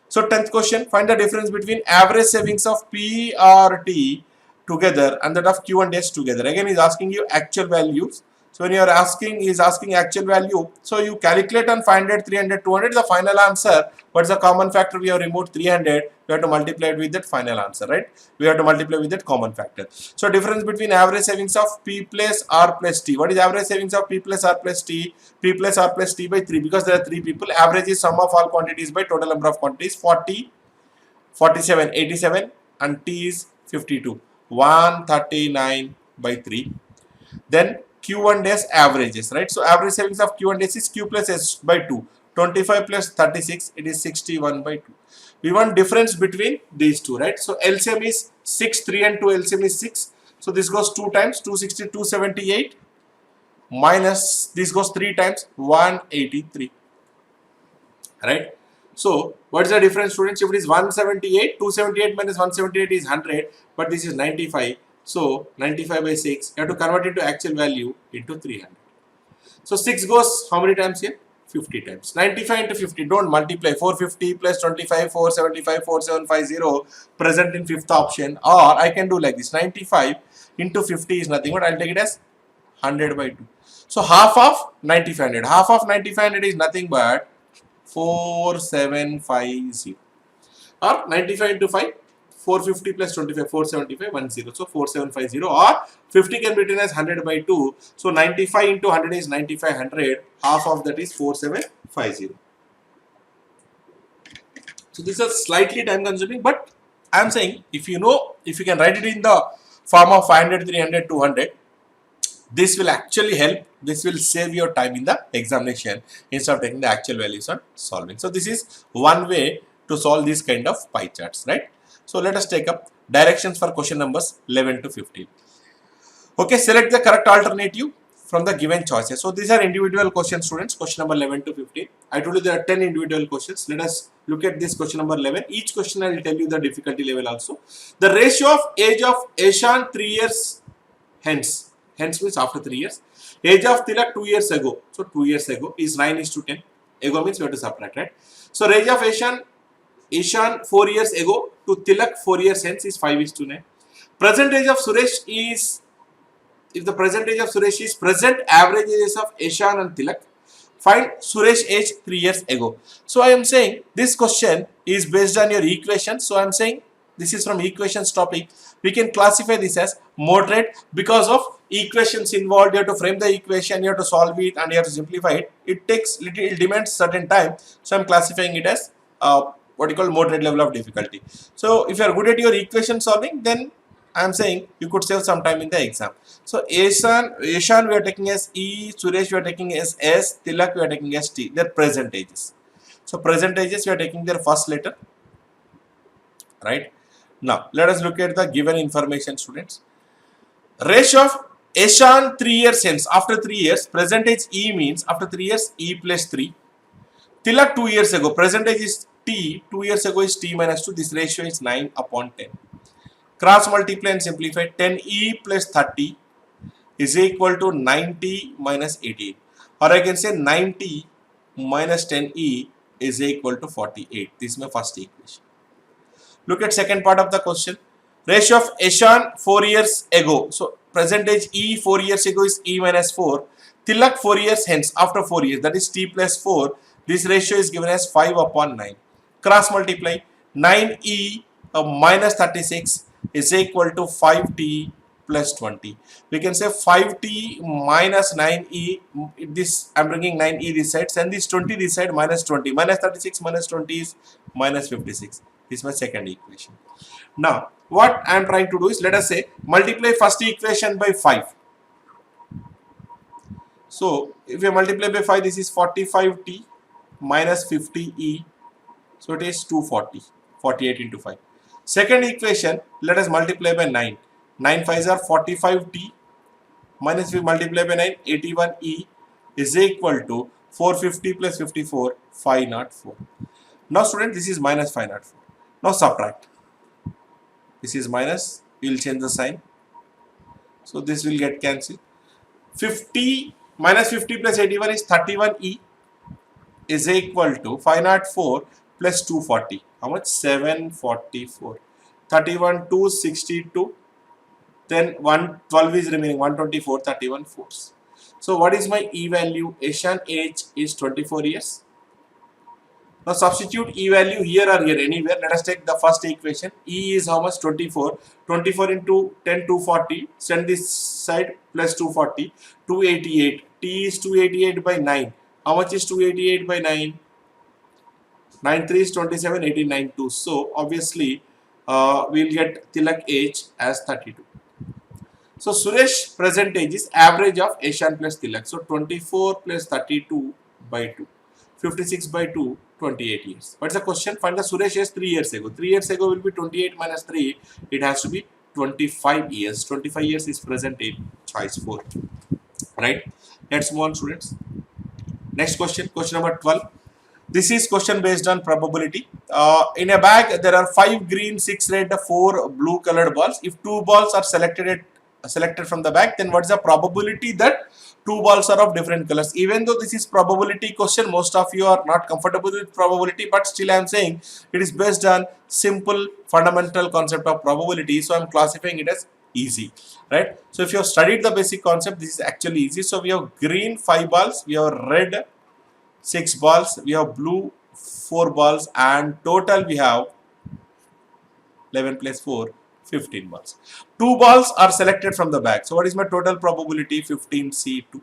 So 10th question, find the difference between average savings of P or T together and that of Q and S together. Again, he is asking you actual values. So when you are asking, he is asking actual value. So you calculate on 500, 300, 200, the final answer. What is the common factor? We have removed 300. We have to multiply it with that final answer, right? We have to multiply with that common factor. So difference between average savings of P plus R plus T. What is average savings of P plus R plus T? P plus R plus T by 3, because there are 3 people. Average is sum of all quantities by total number of quantities. 40, 47, 87 and T is 52. 139 by 3. Then Q and S averages, right? So average savings of Q and S is Q plus S by 2. 25 plus 36, it is 61 by 2. We want difference between these two, right? So LCM is 6, 3 and 2 LCM is 6. So this goes 2 times, 260, 278 minus this goes 3 times, 183, right? So what is the difference, students? If it is 178, 278 minus 178 is 100, but this is 95. So 95 by 6, you have to convert it to actual value into 300. So 6 goes how many times here? 50 times. 95 into 50, don't multiply. 450 plus 25, 475, 4750 present in fifth option. Or I can do like this, 95 into 50 is nothing but I'll take it as 100 by 2. So half of 9500. Half of 9500 is nothing but 4750. Or 95 into 5, 450 plus 25, 475, 10. So 4750, or 50 can be written as 100 by 2. So 95 into 100 is 9500. Half of that is 4750. So this is slightly time consuming, but I am saying if you know, if you can write it in the form of 500, 300, 200, this will actually help. This will save your time in the examination instead of taking the actual values on solving. So this is one way to solve these kind of pie charts, right? So let us take up directions for question numbers 11 to 15. Okay, select the correct alternative from the given choices. So these are individual questions, students, question number 11 to 15. I told you there are 10 individual questions. Let us look at this question number 11. Each question I will tell you the difficulty level also. The ratio of age of Eshan 3 years hence. Hence means after 3 years. Age of Tilak 2 years ago. So 2 years ago is 9:10. Ago means we have to subtract, right? So age of Eshan 4 years ago to Tilak 4 years hence is 5:9. Present age of Suresh is, if the present age of Suresh is present average ages of Eshan and Tilak, find Suresh age 3 years ago. So I am saying this question is based on your equation. So I am saying this is from equations topic. We can classify this as moderate because of equations involved. You have to frame the equation, you have to solve it, and you have to simplify it. It demands certain time. So I am classifying it as what you call moderate level of difficulty. So if you are good at your equation solving, then I am saying you could save some time in the exam. So Eshan we are taking as E, Suresh we are taking as S, Tilak we are taking as T. Their present ages. So present ages we are taking their first letter, right? Now let us look at the given information, students. Ratio of Eshan 3 years hence. After 3 years, present age E means after 3 years E plus 3. Tilak 2 years ago, present age is T, 2 years ago is T minus 2. This ratio is 9/10. Cross multiply and simplify. 10E plus 30 is equal to 90 minus 18. Or I can say 90 minus 10E is equal to 48. This is my first equation. Look at second part of the question. Ratio of Eshan 4 years ago. So present age E 4 years ago is E minus 4. Tilak 4 years hence, after 4 years, that is T plus 4. This ratio is given as 5/9. Cross multiply. 9E minus 36 is equal to 5T plus 20. We can say 5T minus 9E. This I'm bringing 9E this side, and this 20 this side, minus 20. Minus 36 minus 20 is minus 56. This is my second equation. Now what I am trying to do is, let us say multiply first equation by 5. So if you multiply by 5, this is 45T minus 50E. So it is 240. 48 into 5. Second equation, let us multiply by 9. 9 5s are 45T minus we multiply by 9, 81E is equal to 450 plus 54, 504. Now student, this is minus 504. Now subtract. This is minus, we will change the sign. So this will get cancelled. 50 minus 50 plus 81 is 31E is equal to 504 plus 240. How much? 744. 31 262. Then 112 is remaining, 124, 31 4s. So what is my E value? Eshan age is 24 years. Now substitute E value here or here, anywhere. Let us take the first equation. E is how much? 24. 24 into 10, 240. Send this side plus 240. 288. T is 288 by 9. How much is 288 by 9? 9 3 is 27, 18, 9 2. So obviously we will get Tilak age as 32. So Suresh present age is average of Eshan plus Tilak. So 24 plus 32 by 2. 56 by 2, 28 years. What's the question? Find the Suresh age 3 years ago. 3 years ago will be 28 minus 3. It has to be 25 years. 25 years is present in choice 4. Right? Let's move on, students. Next question, question number 12. This is question based on probability. In a bag, there are 5 green, 6 red, 4 blue colored balls. If 2 balls are selected from the bag, then what is the probability that 2 balls are of different colors? Even though this is probability question, most of you are not comfortable with probability, but still I am saying it is based on simple fundamental concept of probability. So I am classifying it as easy, right? So if you have studied the basic concept, this is actually easy. So we have green 5 balls, we have red 6 balls, we have blue 4 balls, and total we have 11 plus 4, 15 balls. 2 balls are selected from the bag. So what is my total probability? 15C2.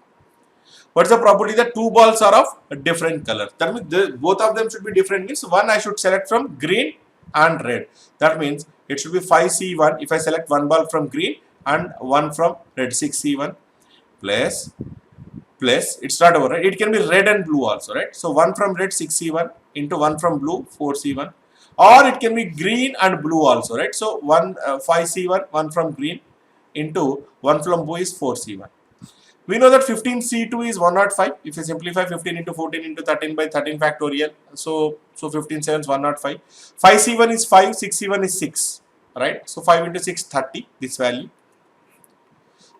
What is the probability that 2 balls are of a different color? That means both of them should be different. Means one I should select from green and red. That means it should be 5C1 if I select 1 ball from green and 1 from red. 6C1 plus it's not over, right? It can be red and blue also, right? So 1 from red 6C1 into 1 from blue 4C1 or it can be green and blue also, right? So 5C1, 1 from green into 1 from blue is 4C1. We know that 15C2 is 105. If you simplify 15 into 14 into 13 by 13 factorial, so 15 7 is 105. 5C1 is 5, 6C1 is 6, right? So 5 into 6, 30, this value.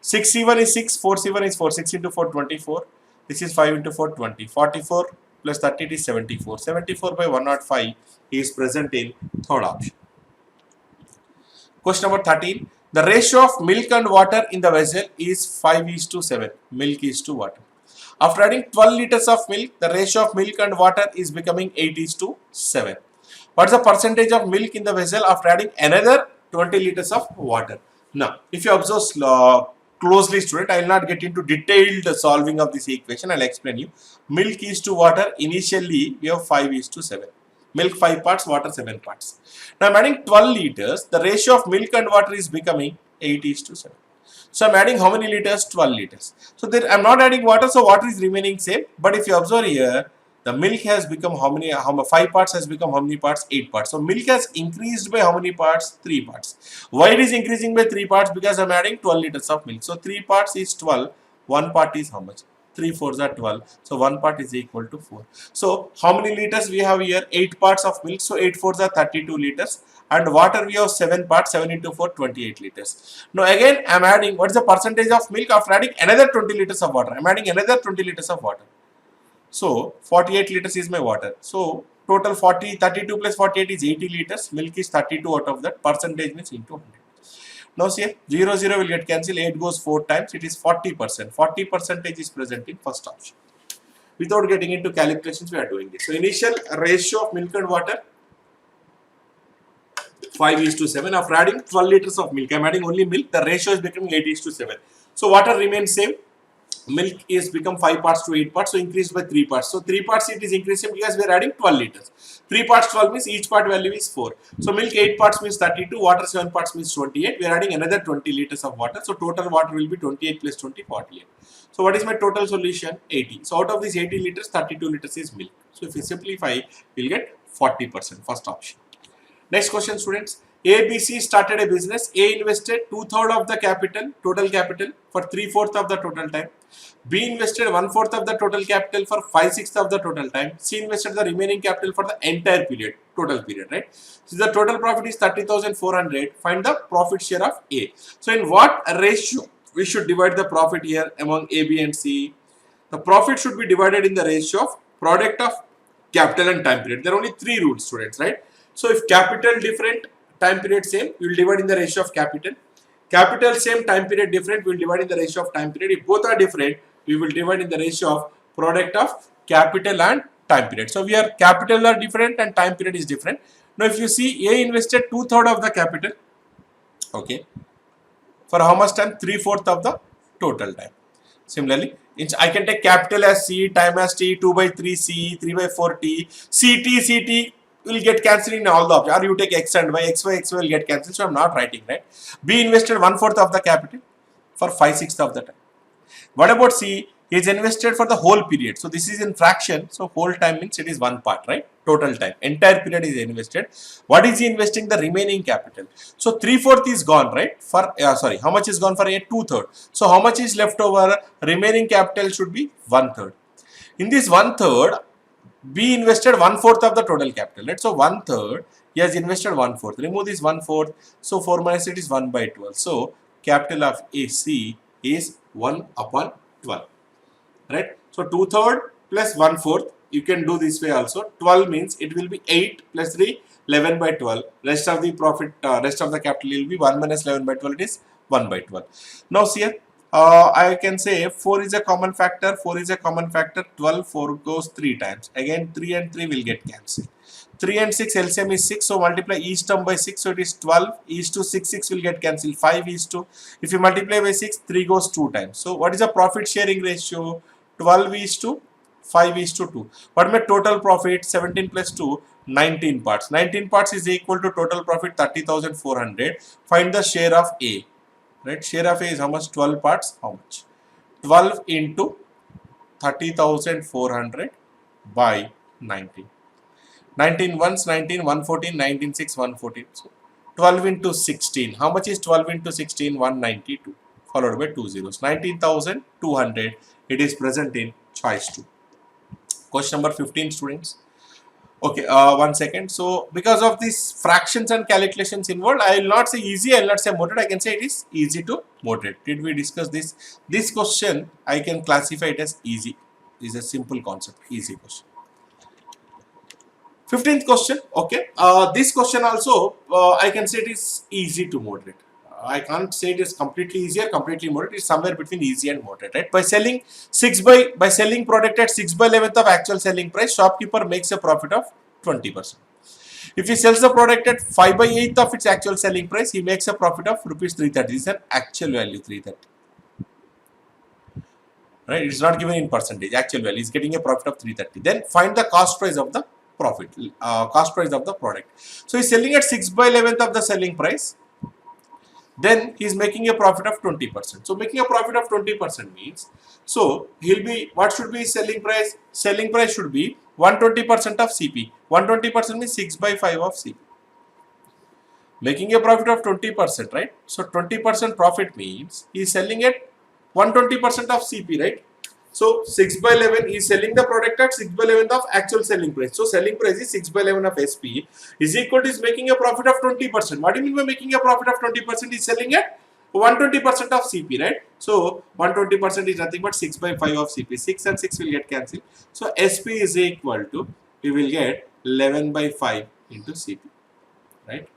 6C1 is 6, 4C1 is 4, 6 into 4, 24. This is 5 into 4, 20. 44 plus 30 is 74. 74 by 105 is present in third option. Question number 13. The ratio of milk and water in the vessel is 5:7. Milk is to water. After adding 12 liters of milk, the ratio of milk and water is becoming 8:7. What is the percentage of milk in the vessel after adding another 20 liters of water? Now, if you observe closely, student, I will not get into detailed solving of this equation. I will explain you. Milk is to water. Initially, we have 5:7. Milk 5 parts, water 7 parts. Now I'm adding 12 liters. The ratio of milk and water is becoming 8:7. So I'm adding how many liters? 12 liters. So there I'm not adding water, so water is remaining same. But if you observe here, the milk has become how many? 5 parts has become how many parts? 8 parts. So milk has increased by how many parts? 3 parts. Why it is increasing by 3 parts? Because I'm adding 12 liters of milk. So 3 parts is 12. 1 part is how much? 3 4s are 12. So 1 part is equal to 4. So how many liters we have here? 8 parts of milk. So 8 4s are 32 liters. And water we have 7 parts. 7 into 4, 28 liters. Now again I am adding, what is the percentage of milk after adding another 20 liters of water? I am adding another 20 liters of water. So 48 liters is my water. So total 32 plus 48 is 80 liters. Milk is 32 out of that. Percentage means into 100. Now see, 0 0 will get cancelled. 8 goes 4 times. It is 40%. 40% is present in first option. Without getting into calculations, we are doing this. So initial ratio of milk and water 5:7. After adding 12 liters of milk, I am adding only milk. The ratio is becoming 8:7. So water remains same. Milk is become 5 parts to 8 parts, so increased by 3 parts. So 3 parts it is increasing because we are adding 12 liters. 3 parts 12 means each part value is 4. So milk 8 parts means 32, water 7 parts means 28. We are adding another 20 liters of water. So total water will be 28 plus 20, 48. So what is my total solution? 80. So out of these 80 liters, 32 liters is milk. So if we simplify, we will get 40%, first option. Next question, students. ABC started a business. A invested 2/3 of the capital, total capital, for 3/4 of the total time. B invested 1/4 of the total capital for 5/6 of the total time. C invested the remaining capital for the entire period, total period, right? So the total profit is 30,400. Find the profit share of A. So in what ratio we should divide the profit here among A, B and C? The profit should be divided in the ratio of product of capital and time period. There are only 3 rules, students, right? So if capital different, time period same, we will divide in the ratio of capital. Capital same, time period different, we will divide in the ratio of time period. If both are different, we will divide in the ratio of product of capital and time period. So we are capital are different and time period is different. Now if you see, A invested 2/3 of the capital, okay, for how much time? 3/4 of the total time. Similarly, I can take capital as C, time as T, 2/3 C, 3/4 T, CT will get cancelled in all the options. Or you take X and Y, XY will get cancelled. So I'm not writing, right? B invested 1/4 of the capital for 5/6 of the time. What about C? He is invested for the whole period. So this is in fraction. So whole time means it is 1 part, right? Total time. Entire period is invested. What is he investing? The remaining capital. So 3/4 is gone, right? For how much is gone for A? 2/3. So how much is left over? Remaining capital should be 1/3. In this 1/3, B invested 1/4 of the total capital, right? So 1/3, he has invested 1/4. Remove this 1/4. So 4 minus 8 is 1/12. So capital of AC is 1/12, right? So 2/3 plus 1/4. You can do this way also. 12 means it will be 8 plus 3, 11/12. Rest of the profit, rest of the capital will be 1 minus 11/12. It is 1/12. Now see here. I can say 4 is a common factor, 4 is a common factor, 12, 4 goes 3 times. Again 3 and 3 will get cancelled. 3 and 6 LCM is 6, so multiply each term by 6, so it is 12. Each to 6, 6 will get cancelled. 5 is to, if you multiply by 6, 3 goes 2 times. So what is the profit sharing ratio? 12 is to 5 is to 2. What is my total profit? 17 plus 2, 19 parts. 19 parts is equal to total profit 30,400. Find the share of A. Right, share of A is how much? 12 parts. How much? 12 into 30,400 by 19. 19 ones, 19, 114, 19 6, 114. So 12 into 16. How much is 12 into 16? 192. Followed by 2 zeros. 19,200. It is present in choice 2. Question number 15, students. Okay, one second. So because of these fractions and calculations involved, I will not say easy, I will not say moderate, I can say it is easy to moderate. Did we discuss this? This question I can classify it as easy. This is a simple concept, easy question. 15th question, okay. This question also I can say it is easy to moderate. I can't say it is completely easy or completely moderate. It's somewhere between easy and moderate, right? By selling selling product at 6/11th of actual selling price, shopkeeper makes a profit of 20%. If he sells the product at 5/8th of its actual selling price, he makes a profit of rupees 330. This is an actual value 330. Right? It's not given in percentage. Actual value is getting a profit of 330. Then find the cost price of the profit, cost price of the product. So he's selling at 6/11th of the selling price. Then he's making a profit of 20%. So making a profit of 20% means, so he'll be, what should be his selling price? Selling price should be 120% of CP. 120% means 6/5 of CP. Making a profit of 20%, right? So 20% profit means he's selling at 120% of CP, right? So 6/11 is selling the product at 6/11 of actual selling price. So selling price is 6/11 of SP is equal to is making a profit of 20%. What do you mean by making a profit of 20%? Is selling at 120% of CP, right? So 120% is nothing but 6/5 of CP. 6 and 6 will get cancelled. So SP is equal to, we will get 11/5 into CP, right?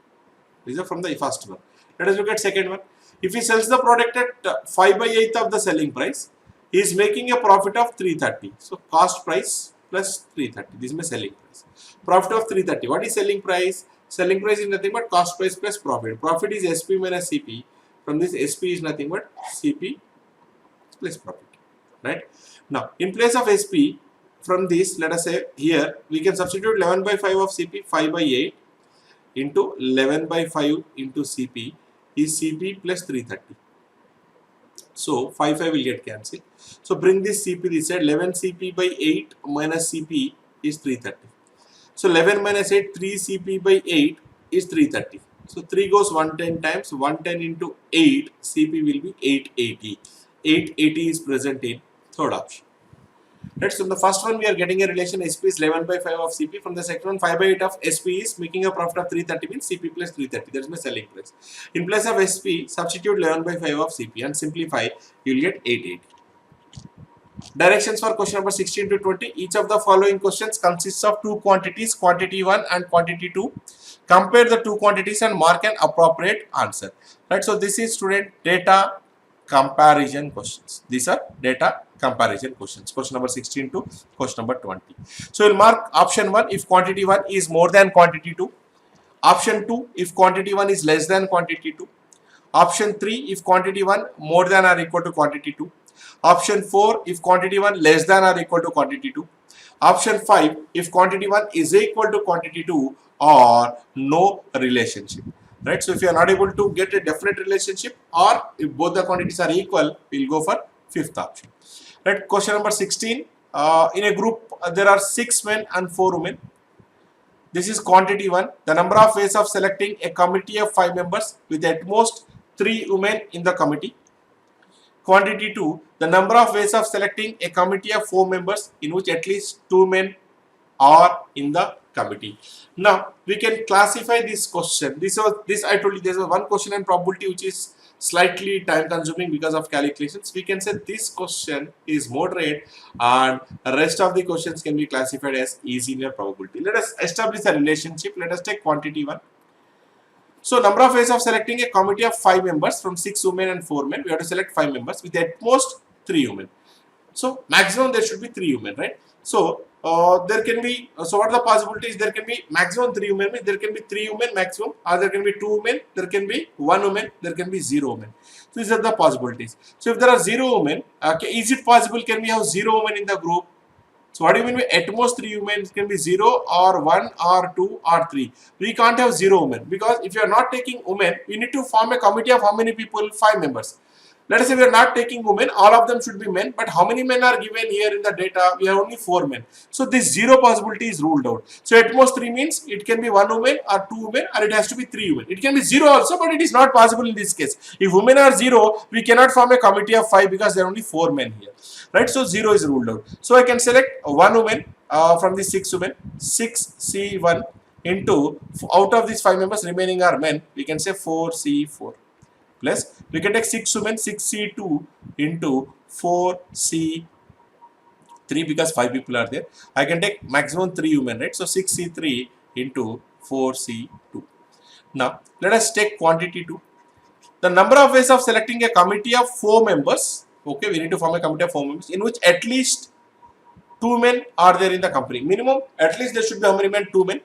These are from the first one. Let us look at second one. If he sells the product at 5/8 of the selling price, he is making a profit of 330. So cost price plus 330. This is my selling price. Profit of 330. What is selling price? Selling price is nothing but cost price plus profit. Profit is SP minus CP. From this, SP is nothing but CP plus profit. Right? Now, in place of SP, from this, let us say here, we can substitute 11/5 of CP, 5/8 into 11/5 into CP is CP plus 330. So 5 will get cancelled. So bring this CP this side. 11 CP by 8 minus CP is 330. So 11 minus 8, 3 CP by 8 is 330. So 3 goes 110 times. 110 into 8, CP will be 880. 880 is present in third option. Right, so in the first one we are getting a relation SP is 11/5 of CP. From the second one, 5/8 of SP is making a profit of 330 means CP plus 330. That is my selling price. In place of SP, substitute 11/5 of CP and simplify, you will get 880. Directions for question number 16 to 20. Each of the following questions consists of two quantities, quantity 1 and quantity 2. Compare the two quantities and mark an appropriate answer. Right, so this is, student, data comparison questions. These are data comparison questions. Question number 16 to question number 20. So we'll mark option 1 if quantity 1 is more than quantity 2. Option 2 if quantity 1 is less than quantity 2. Option 3 if quantity 1 more than or equal to quantity 2. Option 4 if quantity 1 less than or equal to quantity 2. Option 5 if quantity 1 is equal to quantity 2 or no relationship. Right, so if you are not able to get a definite relationship or if both the quantities are equal, we will go for fifth option. Right, question number 16. In a group there are 6 men and 4 women. This is quantity 1. The number of ways of selecting a committee of 5 members with at most 3 women in the committee. Quantity 2. The number of ways of selecting a committee of 4 members in which at least 2 men are in the committee. Now we can classify this question. This I told you there is one question and probability which is slightly time consuming because of calculations. We can say this question is moderate and the rest of the questions can be classified as easy in your probability. Let us establish a relationship. Let us take quantity 1. So number of ways of selecting a committee of 5 members from 6 women and 4 men. We have to select 5 members with at most 3 women. So maximum there should be 3 women, right? So there can be, so what are the possibilities? There can be maximum 3 women, there can be 3 women maximum, or there can be 2 women, there can be 1 woman, there can be 0 women. So these are the possibilities. So if there are 0 women, okay, is it possible can we have 0 women in the group? So what do you mean by at most 3 women? It can be 0 or 1 or 2 or 3. We can't have 0 women because if you are not taking women, we need to form a committee of how many people? 5 members. Let us say we are not taking women, all of them should be men, but how many men are given here in the data? We have only 4 men. So this 0 possibility is ruled out. So at most 3 means it can be 1 woman or 2 women, or it has to be 3 women. It can be 0 also, but it is not possible in this case. If women are 0, we cannot form a committee of 5 because there are only 4 men here. Right? So 0 is ruled out. So I can select 1 woman from the 6 women, 6C1 into, out of these 5 members remaining are men, we can say 4C4. Plus we can take 6 women, 6C2 into 4C3 because 5 people are there. I can take maximum 3 women, right? So 6C3 into 4C2. Now let us take quantity 2. The number of ways of selecting a committee of 4 members. Okay, we need to form a committee of 4 members in which at least 2 men are there in the company. Minimum, at least there should be how many men? 2 men.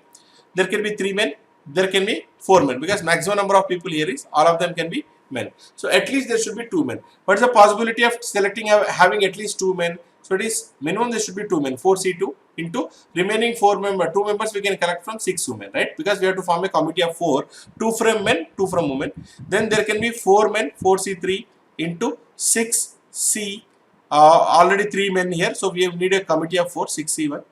There can be 3 men. There can be 4 men because maximum number of people here is all of them can be men. So at least there should be 2 men. What is the possibility of selecting having at least 2 men? So it is minimum there should be 2 men. 4C2 into remaining 2 members we can collect from 6 women, right? Because we have to form a committee of 4, 2 from men, 2 from women. Then there can be 4 men, 4C3 into 6C. Already 3 men here, so we need a committee of 4, 6C1.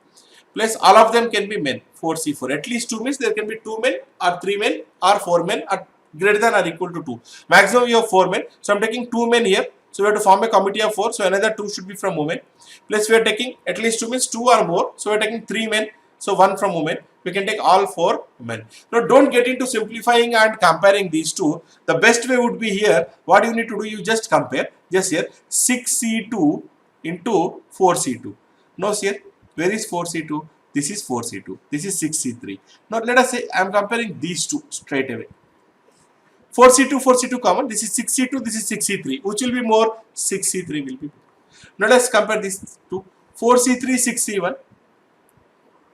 Plus all of them can be men, 4C4. At least 2 means there can be 2 men or 3 men or 4 men or greater than or equal to 2. Maximum we have 4 men. So I am taking 2 men here. So we have to form a committee of 4. So another 2 should be from women. Plus we are taking at least 2 means 2 or more. So we are taking 3 men. So 1 from women. We can take all 4 men. Now don't get into simplifying and comparing these two. The best way would be here. What you need to do, you just compare. Just here 6C2 into 4C2. Now here, where is 4C2? This is 4C2. This is 6C3. Now let us say I am comparing these two straight away. 4C2, 4C2 common. This is 6C2, this is 6C3. Which will be more? 6C3 will be. Now let us compare these two. 4C3, 6C1.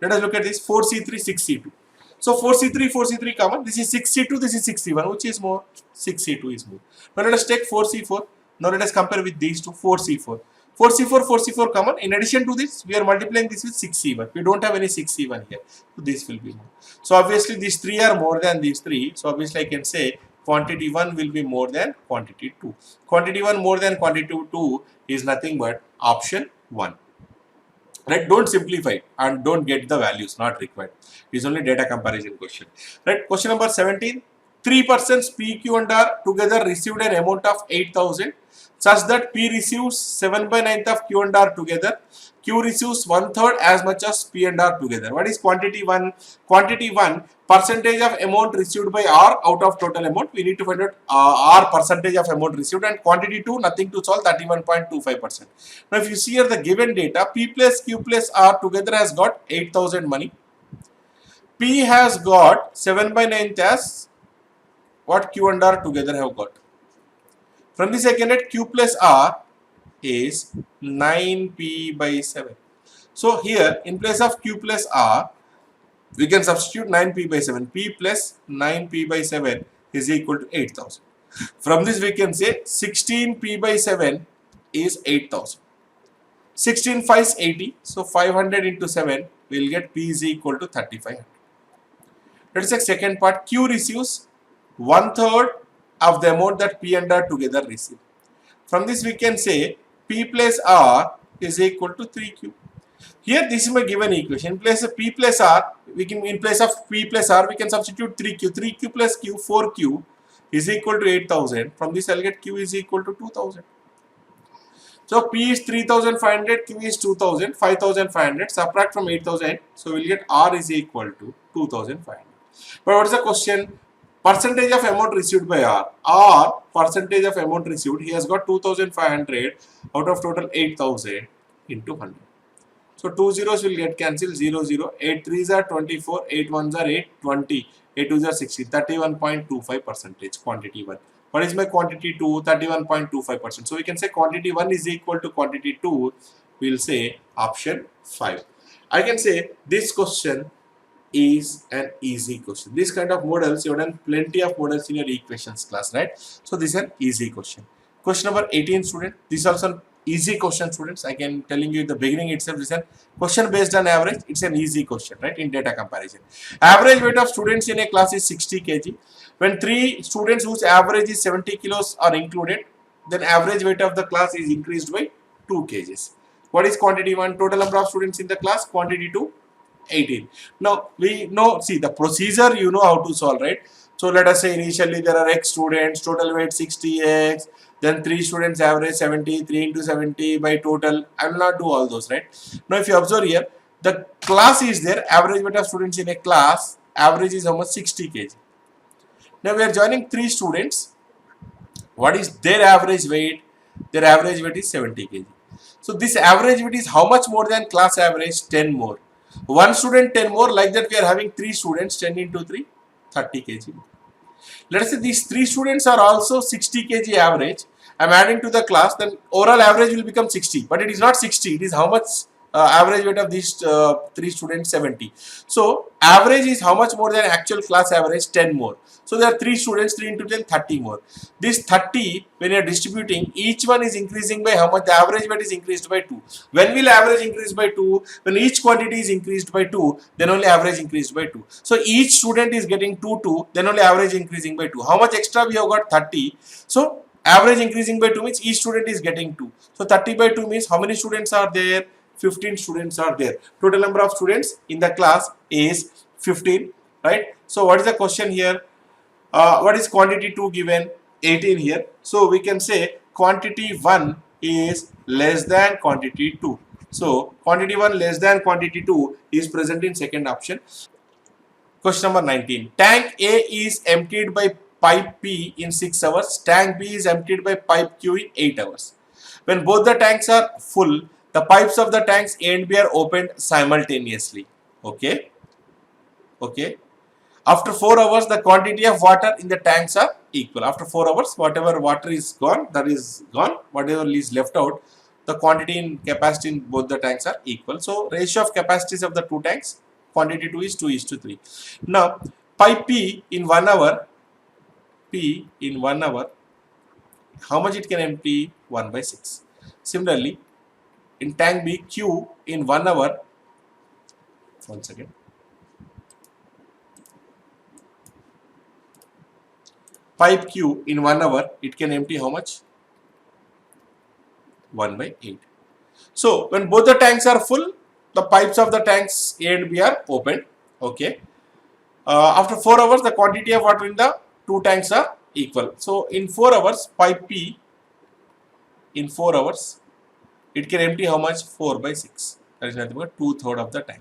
Let us look at this. 4C3, 6C2. So 4C3, 4C3 common. This is 6C2, this is 6C1. Which is more? 6C2 is more. Now let us take 4C4. Now let us compare with these two. 4C4. 4C4, 4C4 common. In addition to this, we are multiplying this with 6C1. We don't have any 6C1 here. So this will be more. So obviously these 3 are more than these 3. So obviously I can say quantity 1 will be more than quantity 2. Quantity 1 more than quantity 2 is nothing but option 1. Right? Don't simplify and don't get the values, not required. It is only data comparison question. Right? Question number 17. 3 persons P, Q and R together received an amount of 8,000 such that P receives 7 by 9th of Q and R together. Q receives 1/3 as much as P and R together. What is quantity 1? Quantity 1, percentage of amount received by R out of total amount. We need to find out R percentage of amount received, and quantity 2, nothing to solve, 31.25%. Now if you see here the given data, P plus Q plus R together has got 8,000 money. P has got 7 by 9th as what Q and R together have got. From this I can get Q plus R is 9P by 7. So here in place of Q plus R, we can substitute 9P by 7. P plus 9P by 7 is equal to 8,000. From this we can say 16P by 7 is 8,000. 16 5 is 80. So 500 into 7 we will get P is equal to 3,500. Let us take second part. Q receives 1/3 of the amount that P and R together receive. From this we can say P plus R is equal to 3Q. Here this is my given equation. In place of P plus R, in place of P plus R we can substitute 3Q. 3Q plus Q, 4Q is equal to 8,000. From this I'll get Q is equal to 2,000. So P is 3,500, Q is 2,000, 5,500. Subtract from 8,000, so we'll get R is equal to 2,500. But what is the question? Percentage of amount received by R. R percentage of amount received. He has got 2,500 out of total 8,000 into 100. So 2 zeros will get cancelled. 0 0. 8 3s are 24. 8 1s are 8. 20. 8 2s are 60. 31.25% quantity 1. What is my quantity 2? 31.25%. So we can say quantity 1 is equal to quantity 2. We will say option 5. I can say this question is an easy question. This kind of models, you have done plenty of models in your equations class, right? So this is an easy question. Question number 18, student. This is also an easy question, students. I can telling you in the beginning itself, this is a question based on average. It's an easy question, right? In data comparison. Average weight of students in a class is 60 kg. When 3 students whose average is 70 kilos are included, then average weight of the class is increased by 2 kgs. What is quantity 1? Total number of students in the class. Quantity 2, 18. Now we know, see the procedure, you know how to solve, right? So let us say initially there are x students, total weight 60x, then 3 students average 70, 3 into 70 by total. I will not do all those, right? Now if you observe here, the class is there, average weight of students in a class, average is how much? 60 kg. Now we are joining 3 students. What is their average weight? Their average weight is 70 kg. So this average weight is how much more than class average? 10 more. 1 student 10 more, like that we are having 3 students, 10 into 3, 30 kg. Let us say these 3 students are also 60 kg average. I am adding to the class, then overall average will become 60, but it is not 60, it is how much average weight of these 3 students? 70. So average is how much more than actual class average? 10 more. So there are 3 students, 3 into 10, 30 more. This 30, when you are distributing, each one is increasing by how much? The average weight is increased by 2. When will average increase by 2? When each quantity is increased by 2, then only average increased by 2. So each student is getting 2, 2, then only average increasing by 2. How much extra we have got? 30. So average increasing by 2 means each student is getting 2. So 30 by 2 means how many students are there? 15 students are there. Total number of students in the class is 15, right? So what is the question here? What is quantity 2 given? 18 here. So we can say quantity 1 is less than quantity 2. So quantity 1 less than quantity 2 is present in second option. Question number 19. Tank A is emptied by pipe P in 6 hours. Tank B is emptied by pipe Q in 8 hours. When both the tanks are full, the pipes of the tanks A and B are opened simultaneously. Okay. Okay. After 4 hours, the quantity of water in the tanks are equal. After 4 hours, whatever water is gone, that is gone. Whatever is left out, the quantity in capacity in both the tanks are equal. So ratio of capacities of the two tanks, quantity 2 is 2:3. Now, pipe P in 1 hour, how much it can empty? 1 by 6. Similarly, in tank B, Q in 1 hour, once again, pipe Q in 1 hour, it can empty how much? 1 by 8. So when both the tanks are full, the pipes of the tanks A and B are opened. Okay. After 4 hours, the quantity of water in the two tanks are equal. So in 4 hours, pipe P in 4 hours, it can empty how much? 4 by 6. That is nothing but 2/3 of the tank.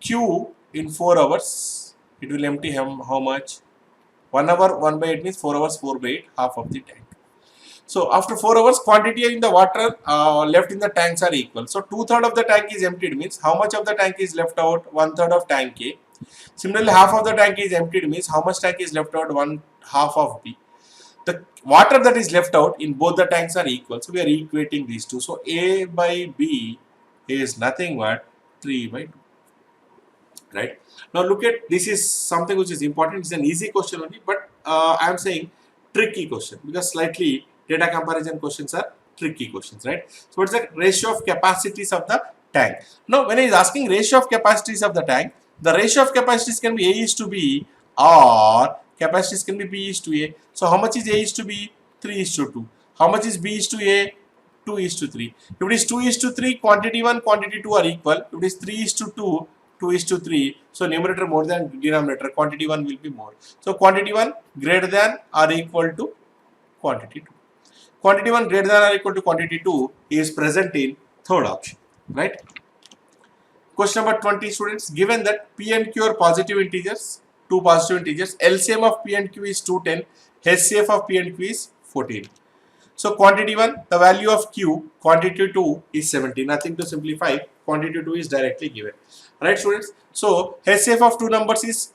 Q in 4 hours, it will empty how much? 1 hour 1 by 8 means 4 hours 4 by 8, half of the tank. So after 4 hours, quantity in the water left in the tanks are equal. So 2/3 of the tank is emptied means how much of the tank is left out? 1/3 of tank A. Similarly, half of the tank is emptied means how much tank is left out? 1/2 of B. The water that is left out in both the tanks are equal. So we are equating these two. So A by B is nothing but 3 by 2. Right? Now look at, this is something which is important. It's an easy question only, but I am saying tricky question because slightly data comparison questions are tricky questions, right? So what's the ratio of capacities of the tank? Now when I is asking ratio of capacities of the tank, the ratio of capacities can be A is to B or capacities can be B is to A. So how much is A is to B? 3 is to 2. How much is B is to A? 2 is to 3. If it is 2 is to 3, quantity 1, quantity 2 are equal. If it is 3 is to 2, 2 is to 3. So numerator more than denominator, quantity 1 will be more. So quantity 1 greater than or equal to quantity 2. Quantity 1 greater than or equal to quantity 2 is present in third option, right? Question number 20, students. Given that P and Q are positive integers, two positive integers, LCM of P and Q is 210, HCF of P and Q is 14. So quantity 1, the value of Q, quantity 2 is 70. Nothing to simplify. Quantity 2 is directly given. Right, students? So HCF of two numbers is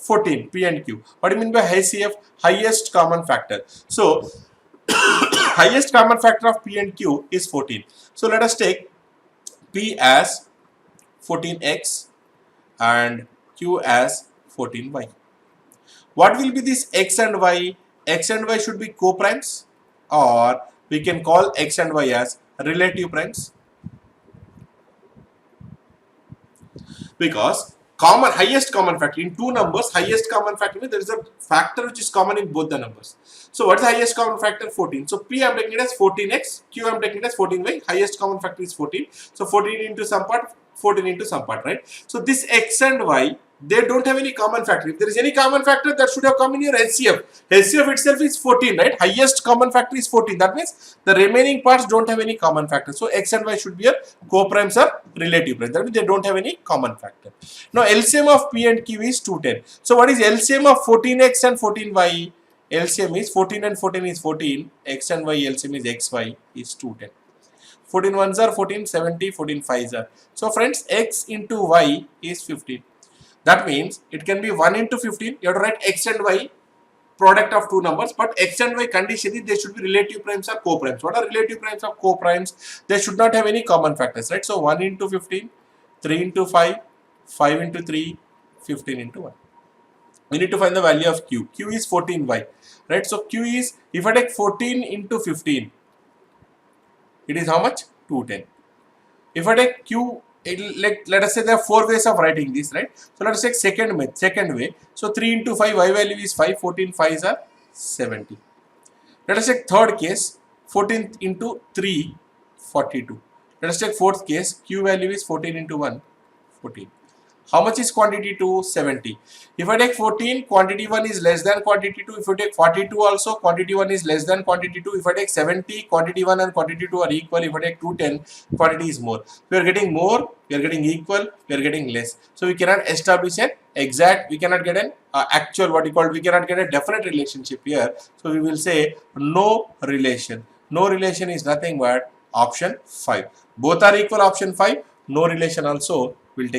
14, P and Q. What do you mean by HCF? Highest common factor. So highest common factor of P and Q is 14. So let us take P as 14x and Q as 14y. What will be this x and y? X and y should be co-primes, or we can call x and y as relative primes, because common, highest common factor in two numbers. Highest common factor means there is a factor which is common in both the numbers. So what is the highest common factor? 14. So P I am taking it as 14x, Q I am taking it as 14y. Highest common factor is 14. So 14 into some part, 14 into some part, right? So this x and y, they don't have any common factor. If there is any common factor, that should have come in your HCF. HCF itself is 14, right? Highest common factor is 14. That means the remaining parts don't have any common factor. So x and y should be your co-primes or relative primes. That means they don't have any common factor. Now LCM of P and Q is 210. So what is LCM of 14x and 14y? LCM is 14 and 14 is 14. X and y LCM is xy is 210. 14 ones are 14, 70, 14 fives are. So friends, x into y is 15. That means it can be 1 into 15. You have to write x and y product of two numbers, but x and y conditionally they should be relative primes or co-primes. What are relative primes or co-primes? They should not have any common factors, right? So 1 into 15, 3 into 5, 5 into 3, 15 into 1. We need to find the value of q. Q is 14y, right? So q is, if I take 14 into 15, it is how much? 210. If I take q, let us say there are 4 ways of writing this, right? So let us take second way. So 3 into 5, y value is 5, 14 5s are 70. Let us take third case, 14 into 3, 42. Let us take fourth case, q value is 14 into 1, 14. How much is quantity 2? 70. If I take 14, quantity 1 is less than quantity 2. If I take 42 also, quantity 1 is less than quantity 2. If I take 70, quantity 1 and quantity 2 are equal. If I take 210, quantity is more. We are getting more, we are getting equal, we are getting less. So we cannot establish an exact, we cannot get an actual, we cannot get a definite relationship here. So we will say no relation. No relation is nothing but option 5. Both are equal, option 5. No relation also, we'll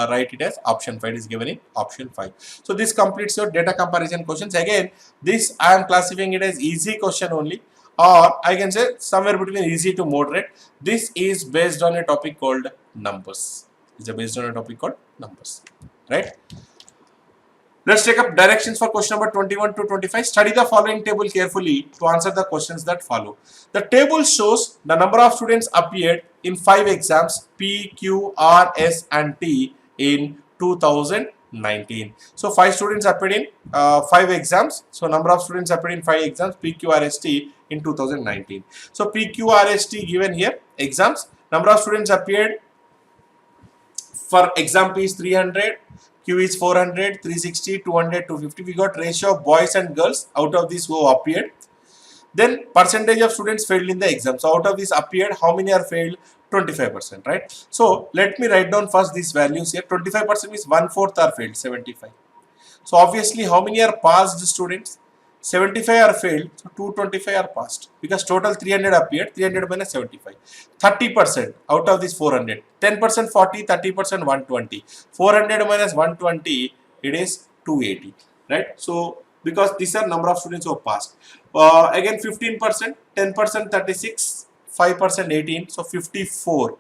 write it as option 5 is given in option 5. So this completes your data comparison questions. Again, this I am classifying it as easy question only, or I can say somewhere between easy to moderate. This is based on a topic called numbers. Right? Let's take up directions for question number 21 to 25. Study the following table carefully to answer the questions that follow. The table shows the number of students appeared in 5 exams P, Q, R, S and T in 2019. So 5 students appeared in 5 exams. So number of students appeared in 5 exams P, Q, R, S, T in 2019. So P, Q, R, S, T given here, exams. Number of students appeared for exam P is 300. Q is 400, 360, 200, 250. We got ratio of boys and girls out of these who appeared. Then percentage of students failed in the exam. So out of this appeared, how many are failed? 25%, right? So let me write down first these values here. 25% means 1/4 are failed, 75. So obviously how many are passed students? 75 are failed, so 225 are passed, because total 300 appeared, 300 minus 75. 30% out of this 400, 10% 40, 30% 120. 400 minus 120, it is 280, right? So because these are number of students who have passed. Again 15%, 10% 36, 5% 18, so 54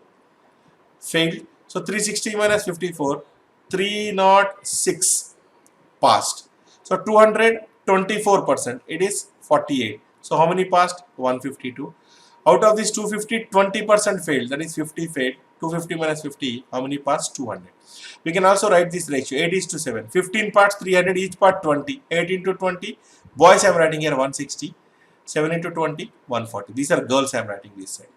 failed. So 360 minus 54, 306 passed. So 200, 24%, it is 48. So how many passed? 152. Out of this 250, 20% failed, that is 50 failed. 250 minus 50, how many passed? 200. We can also write this ratio, 8 is to 7. 15 parts, 300, each part 20. 8 into 20, boys I am writing here 160. 7 into 20, 140. These are girls I am writing this side.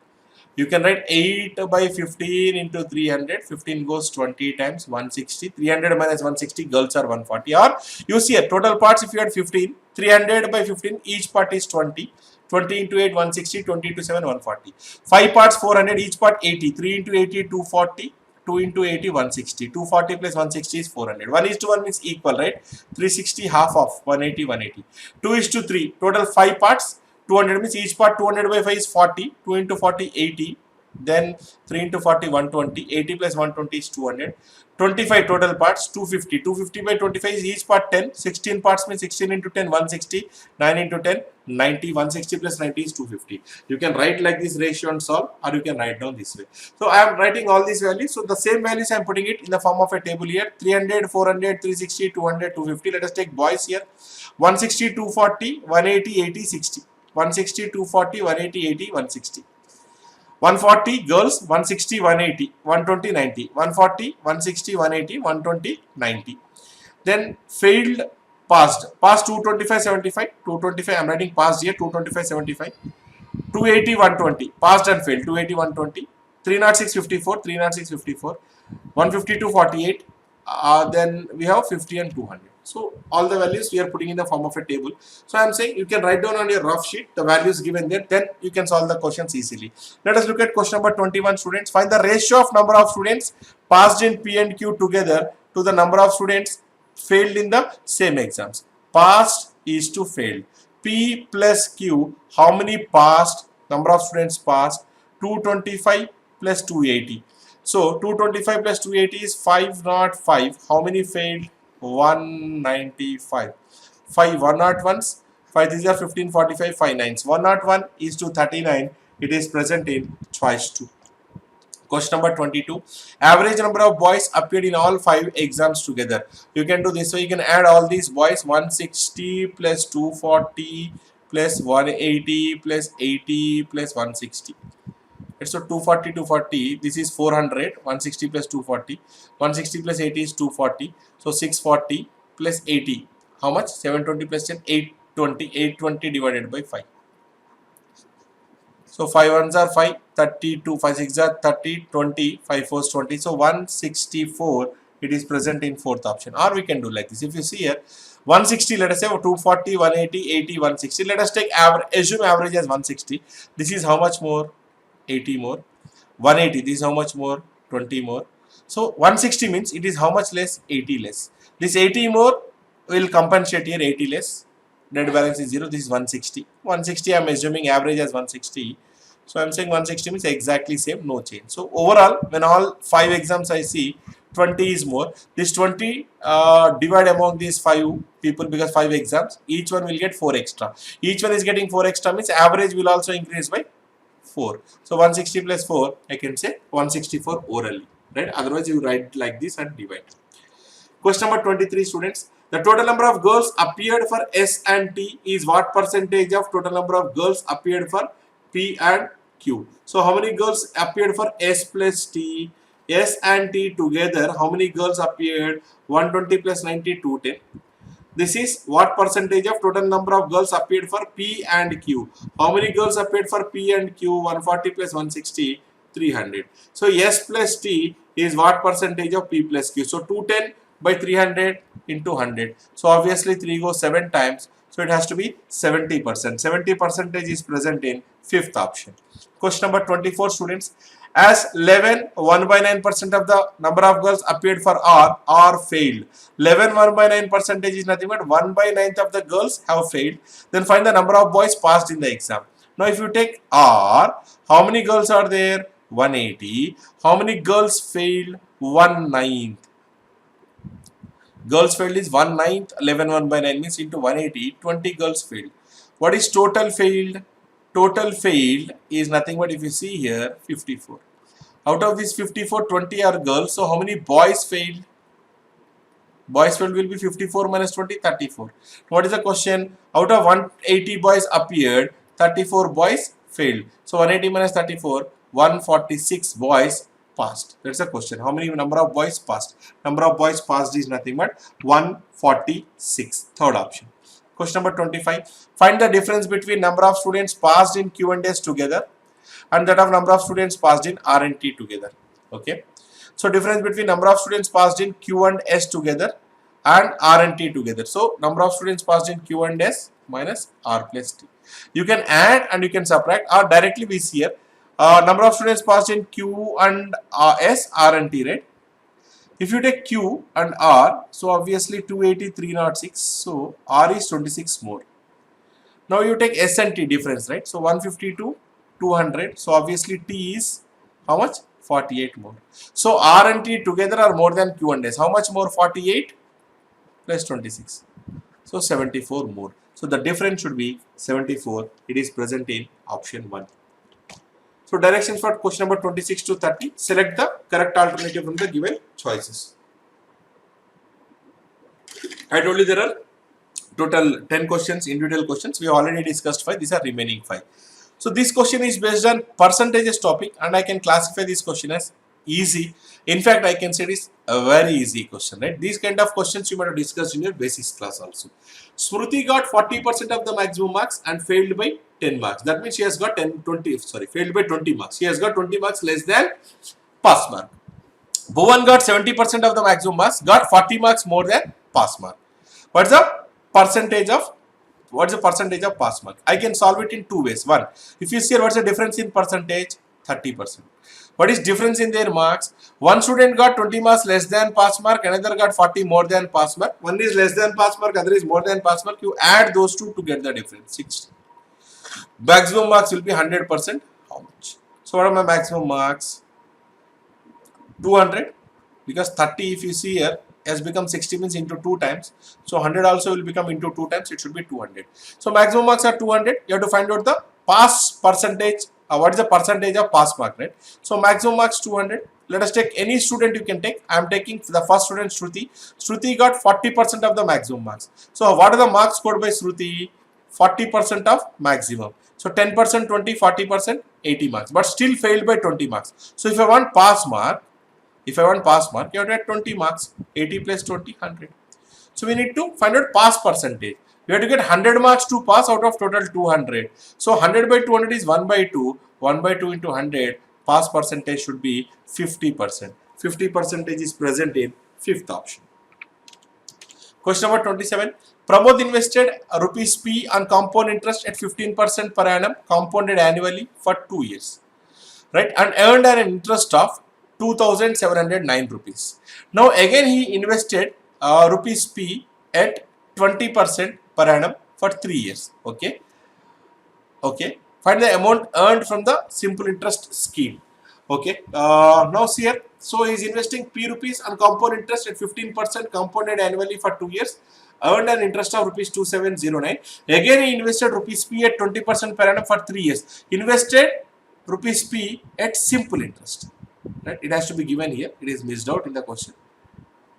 You can write 8 by 15 into 300. 15 goes 20 times 160. 300 minus 160, girls are 140. Or you see here, total parts if you had 15, 300 by 15, each part is 20. 20 into 8, 160. 20 into 7, 140. 5 parts, 400, each part 80. 3 into 80, 240. 2 into 80, 160. 240 plus 160 is 400. 1 is to 1 means equal, right? 360 half of 180, 180. 2 is to 3. Total 5 parts. 200 means each part 200 by 5 is 40. 2 into 40, 80. Then 3 into 40, 120. 80 plus 120 is 200. 25 total parts, 250. 250 by 25 is each part 10. 16 parts means 16 into 10, 160. 9 into 10, 90. 160 plus 90 is 250. You can write like this ratio and solve, or you can write down this way. So I am writing all these values. So the same values I am putting it in the form of a table here. 300, 400, 360, 200, 250. Let us take boys here. 160, 240, 180, 80, 60. 160, 240, 180, 80, 160. 140 girls, 160, 180, 120, 90, 140, 160, 180, 120, 90. Then failed, passed 225, 75, 225, I'm writing passed here, 225, 75, 280, 120, passed and failed, 280, 120, 306, 54, 306, 54, 152, 48, then we have 50 and 200. So all the values we are putting in the form of a table. So I am saying you can write down on your rough sheet the values given there, then you can solve the questions easily. Let us look at question number 21, students. Find the ratio of number of students passed in P and Q together to the number of students failed in the same exams. Passed is to failed. P plus Q, how many passed, number of students passed, 225 plus 280. So 225 plus 280 is 505. How many failed? 195. 5 101s. 5 these are 15, 45, 5 nines. 101 is to 39. It is present in choice 2. Question number 22. Average number of boys appeared in all 5 exams together. You can do this. So you can add all these boys. 160 plus 240 plus 180 plus 80 plus 160. So 240, 240, this is 400, 160 plus 240, 160 plus 80 is 240, so 640 plus 80, how much? 720 plus 10, 820, 820 divided by 5. So 5 ones are 5, 32, 5 6 are 30, 20, 5 4 is 20, so 164, it is present in 4th option. Or we can do like this. If you see here, 160, let us say 240, 180, 80, 160, let us take average, assume average as 160. This is how much more? 80 more. 180, this is how much more? 20 more. So 160 means it is how much less? 80 less. This 80 more will compensate here, 80 less. Net balance is 0. This is 160. 160 I am assuming average as 160. So I am saying 160 means exactly same, no change. So overall, when all 5 exams I see, 20 is more. This 20 divide among these 5 people because 5 exams, each one will get 4 extra. Each one is getting 4 extra means average will also increase by 4. So 160 plus 4, I can say 164 orally, right? Otherwise, you write like this and divide. Question number 23, students. The total number of girls appeared for S and T is what percentage of total number of girls appeared for P and Q? So how many girls appeared for S plus T? S and T together, how many girls appeared? 120 plus 90, 210. This is what percentage of total number of girls appeared for P and Q. How many girls appeared for P and Q? 140 plus 160, 300. So S plus T is what percentage of P plus Q? So 210 by 300 into 100. So obviously 3 goes 7 times. So it has to be 70%. 70% is present in 5th option. Question number 24, students. As 11, 1 by 9% of the number of girls appeared for R failed. 11, 1 by 9% is nothing but 1 by 9th of the girls have failed. Then find the number of boys passed in the exam. Now if you take R, how many girls are there? 180. How many girls failed? 1/9. Girls failed is 1/9. 11, 1 by 9 means into 180, 20 girls failed. What is total failed? Total failed is nothing but if you see here 54. Out of these 54, 20 are girls. So how many boys failed? Boys failed will be 54 minus 20, 34. What is the question? Out of 180 boys appeared, 34 boys failed. So 180 minus 34, 146 boys passed. That's the question. How many number of boys passed? Number of boys passed is nothing but 146. Third option. Question number 25. Find the difference between number of students passed in Q and S together and that of number of students passed in R and T together. Okay. So difference between number of students passed in Q and S together and R and T together. So number of students passed in Q and S minus R plus T. You can add and you can subtract or directly we see here. Number of students passed in Q and S, R and T, right? If you take Q and R, so obviously 280, 306, so R is 26 more. Now you take S and T difference, right? So 152, 200, so obviously T is how much? 48 more. So R and T together are more than Q and S. How much more? 48 plus 26. So 74 more. So the difference should be 74. It is present in option 1. So directions for question number 26 to 30. Select the correct alternative from the given choices. I told you there are total 10 questions, individual questions. We have already discussed 5. These are remaining 5. So this question is based on percentages topic, and I can classify this question as easy. In fact, I can say it is a very easy question, right? These kind of questions you might have discussed in your basics class also. Smruti got 40% of the maximum marks and failed by 10 marks. That means she has got failed by 20 marks. She has got 20 marks less than pass mark. Bhuvan got 70% of the maximum marks, got 40 marks more than pass mark. What's the percentage of pass mark? I can solve it in two ways. One, if you see what's the difference in percentage, 30%. What is difference in their marks? One student got 20 marks less than pass mark, another got 40 more than pass mark. One is less than pass mark, other is more than pass mark. You add those two to get the difference, 60. Maximum marks will be 100%. How much? So what are my maximum marks? 200, because 30 if you see here has become 60 means into 2 times. So 100 also will become into 2 times. It should be 200. So maximum marks are 200. You have to find out the pass percentage. What is the percentage of pass mark, right? So maximum marks 200. Let us take any student you can take. I am taking the first student, Shruti. Shruti got 40% of the maximum marks. So what are the marks scored by Shruti? 40% of maximum. So 10%, 20, 40%, 80 marks. But still failed by 20 marks. So if I want pass mark, you have to add 20 marks. 80 plus 20, 100. So we need to find out pass percentage. We have to get 100 marks to pass out of total 200. So 100 by 200 is 1 by 2. 1 by 2 into 100. Pass percentage should be 50%. 50% is present in fifth option. Question number 27. Pramod invested rupees P on compound interest at 15% per annum, compounded annually for 2 years. Right? And earned an interest of 2,709 rupees. Now again he invested rupees P at 20% per annum for 3 years. Okay. Find the amount earned from the simple interest scheme. Okay. Now see here. So he is investing P rupees on compound interest at 15% compounded annually for 2 years. Earned an interest of rupees 2,709. Again he invested rupees P at 20% per annum for 3 years. Invested rupees P at simple interest. Right? It has to be given here. It is missed out in the question.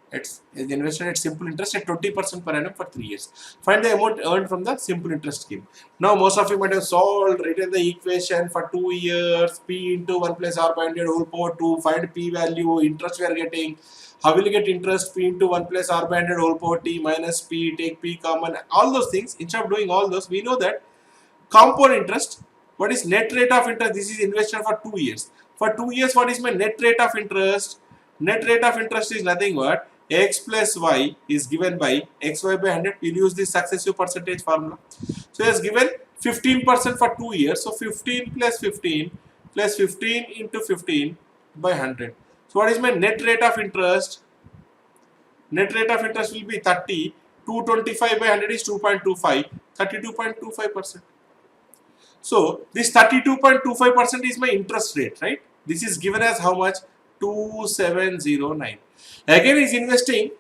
It's invested at simple interest at 20% per annum for 3 years. Find the amount earned from the simple interest scheme. Now most of you might have solved, written the equation for 2 years, P into 1 plus R by 100 whole power 2, find P value, interest we are getting. How will you get interest? P into 1 plus R by 100 whole power T minus P, take P common, all those things. Instead of doing all those, we know that compound interest, what is net rate of interest? This is invested for 2 years. For 2 years, what is my net rate of interest? Net rate of interest is nothing but x plus y is given by xy by 100. We'll use this successive percentage formula. So it is given 15% for 2 years. So 15 plus 15 plus 15 into 15 by 100. So what is my net rate of interest? Net rate of interest will be 30. 225 by 100 is 2.25. 32.25%. So this 32.25% is my interest rate, right? This is given as how much? 2709. Again, is investing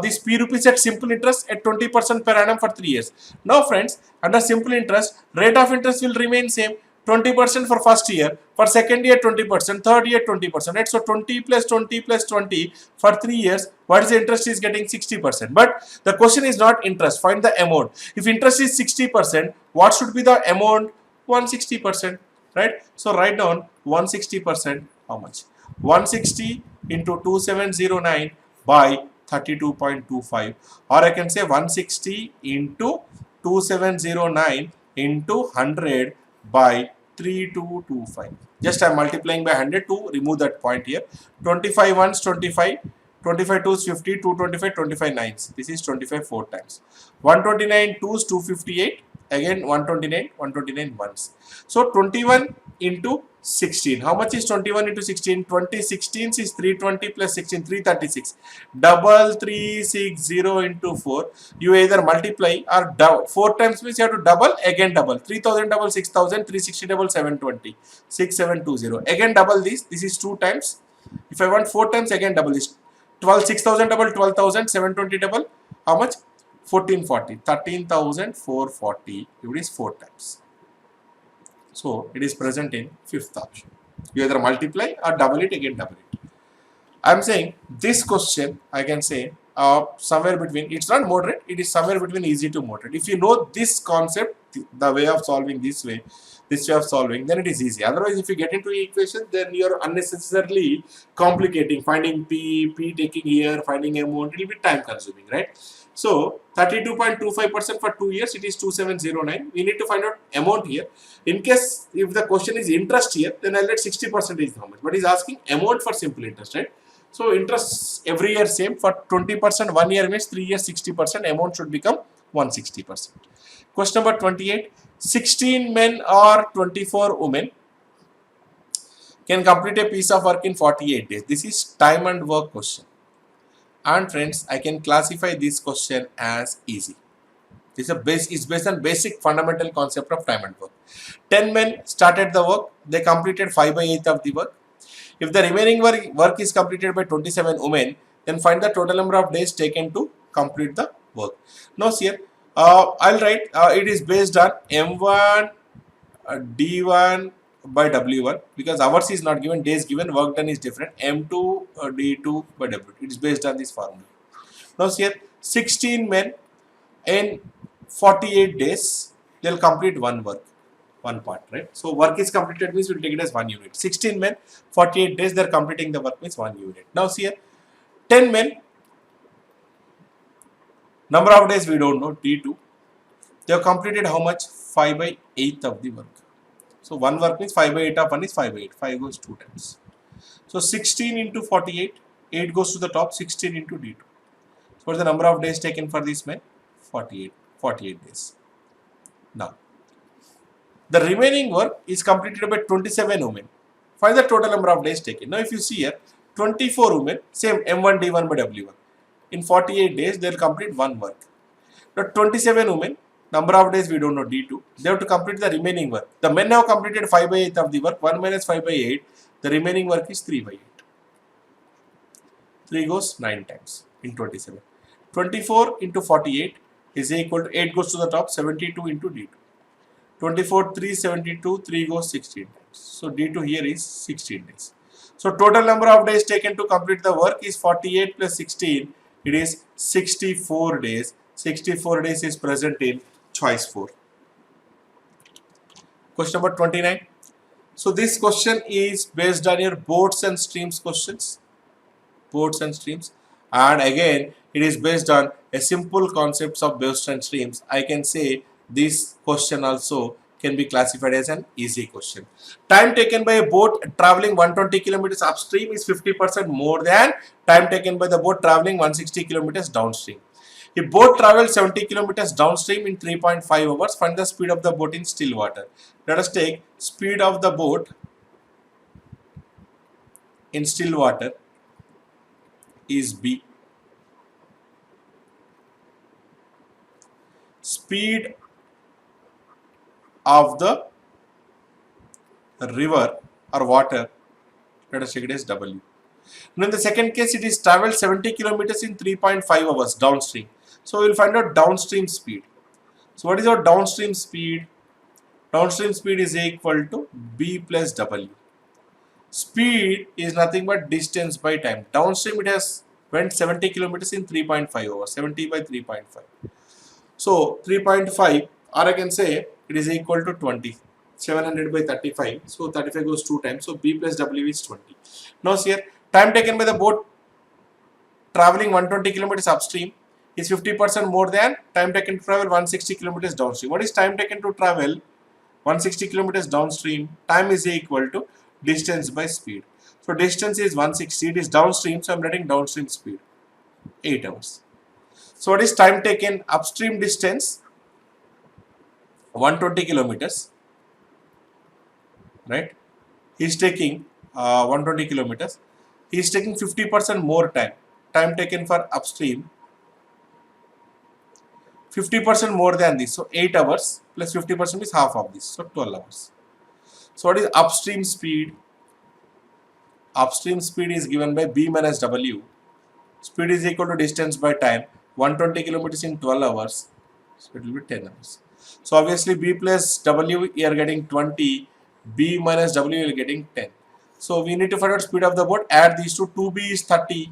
this P rupees at simple interest at 20% per annum for 3 years. Now, friends, under simple interest, rate of interest will remain same. 20% for first year, for second year 20%, third year 20%, right? So 20 plus 20 plus 20 for 3 years, what is the interest is getting? 60%. But the question is not interest, find the amount. If interest is 60%, what should be the amount? 160%, right? So write down 160%, how much? 160 into 2709 by 32.25, or I can say 160 into 2709 into 100 by 3225. Just I am multiplying by 100 to remove that point here. 25 ones 25, 25 twos 50, 225, 25 nines. This is 25 4 times. 129 twos 258. Again 129 ones. So 21 into 16. How much is 21 into 16? 20 16 is 320 plus 16, 336. Double 360 into 4. You either multiply or double. 4 times means you have to double, again double. 3000 double 6000, 360 double 720. 6720. Again double this. This is 2 times. If I want 4 times, again double this. 6000 double 12,000, 720 double. How much? 1440. 13,440. It is 4 times. So it is present in fifth option. You either multiply or double it, again double it. I am saying this question, I can say somewhere between, it's not moderate, it is somewhere between easy to moderate. If you know this concept, the way of solving this way of solving, then it is easy. Otherwise, if you get into equation, then you're unnecessarily complicating, finding p taking here, finding amount, it will be time consuming, right? So 32.25% for 2 years, it is 2709. We need to find out amount here. In case if the question is interest here, then I'll let 60% is how much, but he's asking amount for simple interest, right? So interest every year same. For 20%, 1 year means 3 years 60%, amount should become 160%. Question number 28. 16 men or 24 women can complete a piece of work in 48 days. This is time and work question. And friends, I can classify this question as easy. This is based on basic fundamental concept of time and work. 10 men started the work. They completed 5/8 of the work. If the remaining work is completed by 27 women, then find the total number of days taken to complete the work. Now here, I'll write it is based on M1 D1 by W1, because hours is not given, days given, work done is different. M2 D2 by W2. It is based on this formula. Now here, 16 men in 48 days, they'll complete one work. One part, right? So work is completed means we'll take it as 1 unit. 16 men, 48 days, they're completing the work means 1 unit. Now see here, 10 men, number of days we don't know, D2. They have completed how much? 5/8 of the work. So one work means 5/8 of one is 5/8. 5 goes 2 times. So 16 into 48, 8 goes to the top, 16 into D2. So what is the number of days taken for this man? 48 days. Now, the remaining work is completed by 27 women. Find the total number of days taken. Now, if you see here, 24 women, same M1 D1 by W1. In 48 days, they will complete one work. Now, 27 women, number of days we don't know, D2. They have to complete the remaining work. The men have completed 5/8 of the work. 1 minus 5/8. The remaining work is 3/8. 3 goes 9 times in 27. 24 into 48 is equal to 8 goes to the top, 72 into D2. 24, 3, 72, 3 goes 16 times. So D2 here is 16 days. So total number of days taken to complete the work is 48 plus 16. It is 64 days. 64 days is present in choice 4. Question number 29. So this question is based on your boats and streams questions. Boats and streams. And again, it is based on a simple concepts of boats and streams. I can say this question also can be classified as an easy question. Time taken by a boat traveling 120 kilometers upstream is 50% more than time taken by the boat traveling 160 kilometers downstream. If boat travels 70 kilometers downstream in 3.5 hours, find the speed of the boat in still water. Let us take speed of the boat in still water is B. Speed of the river or water, let us take it as W. Now in the second case, it is traveled 70 kilometers in 3.5 hours downstream. So we will find out downstream speed. So what is our downstream speed? Downstream speed is equal to B plus W. Speed is nothing but distance by time. Downstream it has went 70 kilometers in 3.5 hours. 70 by 3.5. So 3.5, or I can say it is equal to 20. 700 by 35. So 35 goes 2 times. So B plus W is 20. Now see here, time taken by the boat traveling 120 kilometers upstream is 50% more than time taken to travel 160 kilometers downstream. What is time taken to travel 160 kilometers downstream? Time is equal to distance by speed. So distance is 160. It is downstream. So I'm writing downstream speed. 8 hours. So what is time taken upstream distance? 120 kilometers. Right? He is taking 120 kilometers. He is taking 50% more time. Time taken for upstream 50% more than this. So 8 hours plus 50% is half of this. So 12 hours. So what is upstream speed? Upstream speed is given by B minus W. Speed is equal to distance by time. 120 kilometers in 12 hours. So it will be 10 hours. So obviously B plus W, you are getting 20. B minus W, you are getting 10. So we need to find out speed of the boat. Add these two. 2B is 30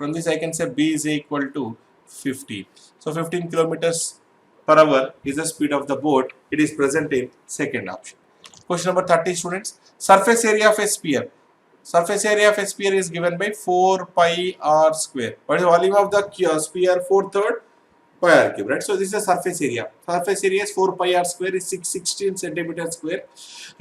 From this I can say B is equal to 15. So 15 kilometers per hour is the speed of the boat. It is present in second option. Question number 30, students. Surface area of a sphere. Surface area of a sphere is given by 4 pi r square. What is the volume of the sphere? 4/3 pi r cube, right? So this is the surface area. Surface area is 4 pi r square is 616 centimeters square.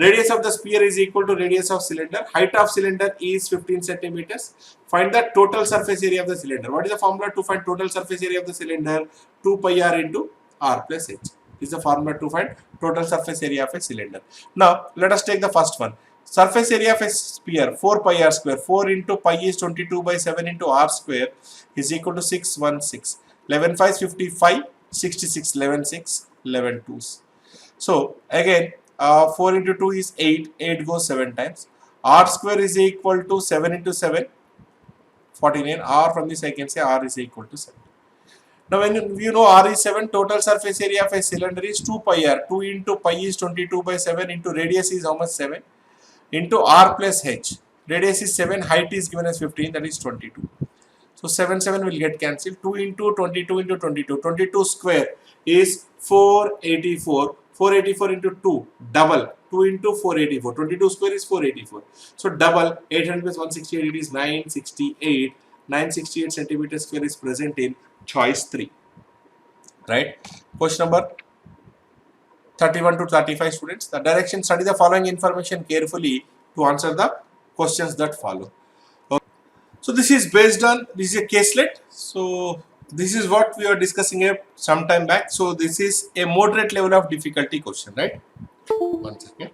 Radius of the sphere is equal to radius of cylinder. Height of cylinder is 15 centimeters. Find the total surface area of the cylinder. What is the formula to find total surface area of the cylinder? 2 pi r into r plus h. This is the formula to find total surface area of a cylinder. Now let us take the first one. Surface area of a sphere 4 pi r square. 4 into pi is 22 by 7 into r square is equal to 616. 11 5 55, 66, 11 6, 11 2s. So again 4 into 2 is 8, 8 goes 7 times. R square is equal to 7 into 7, 49. R from this I can say R is equal to 7. Now when you know R is 7, total surface area of a cylinder is 2 pi r. 2 into pi is 22 by 7 into radius is how much? 7 into r plus h. Radius is 7, height is given as 15, that is 22. So 7 7 will get cancelled. 2 into 22 into 22. 22 square is 484. 484 into 2, double. 2 into 484. 22 square is 484. So double. 800 plus 168, it is 968. 968 centimeters square is present in choice 3. Right? Question number 31 to 35, students. The direction: study the following information carefully to answer the questions that follow. So this is based on, this is a caselet. So this is what we were discussing some time back. So this is a moderate level of difficulty question, right? One second.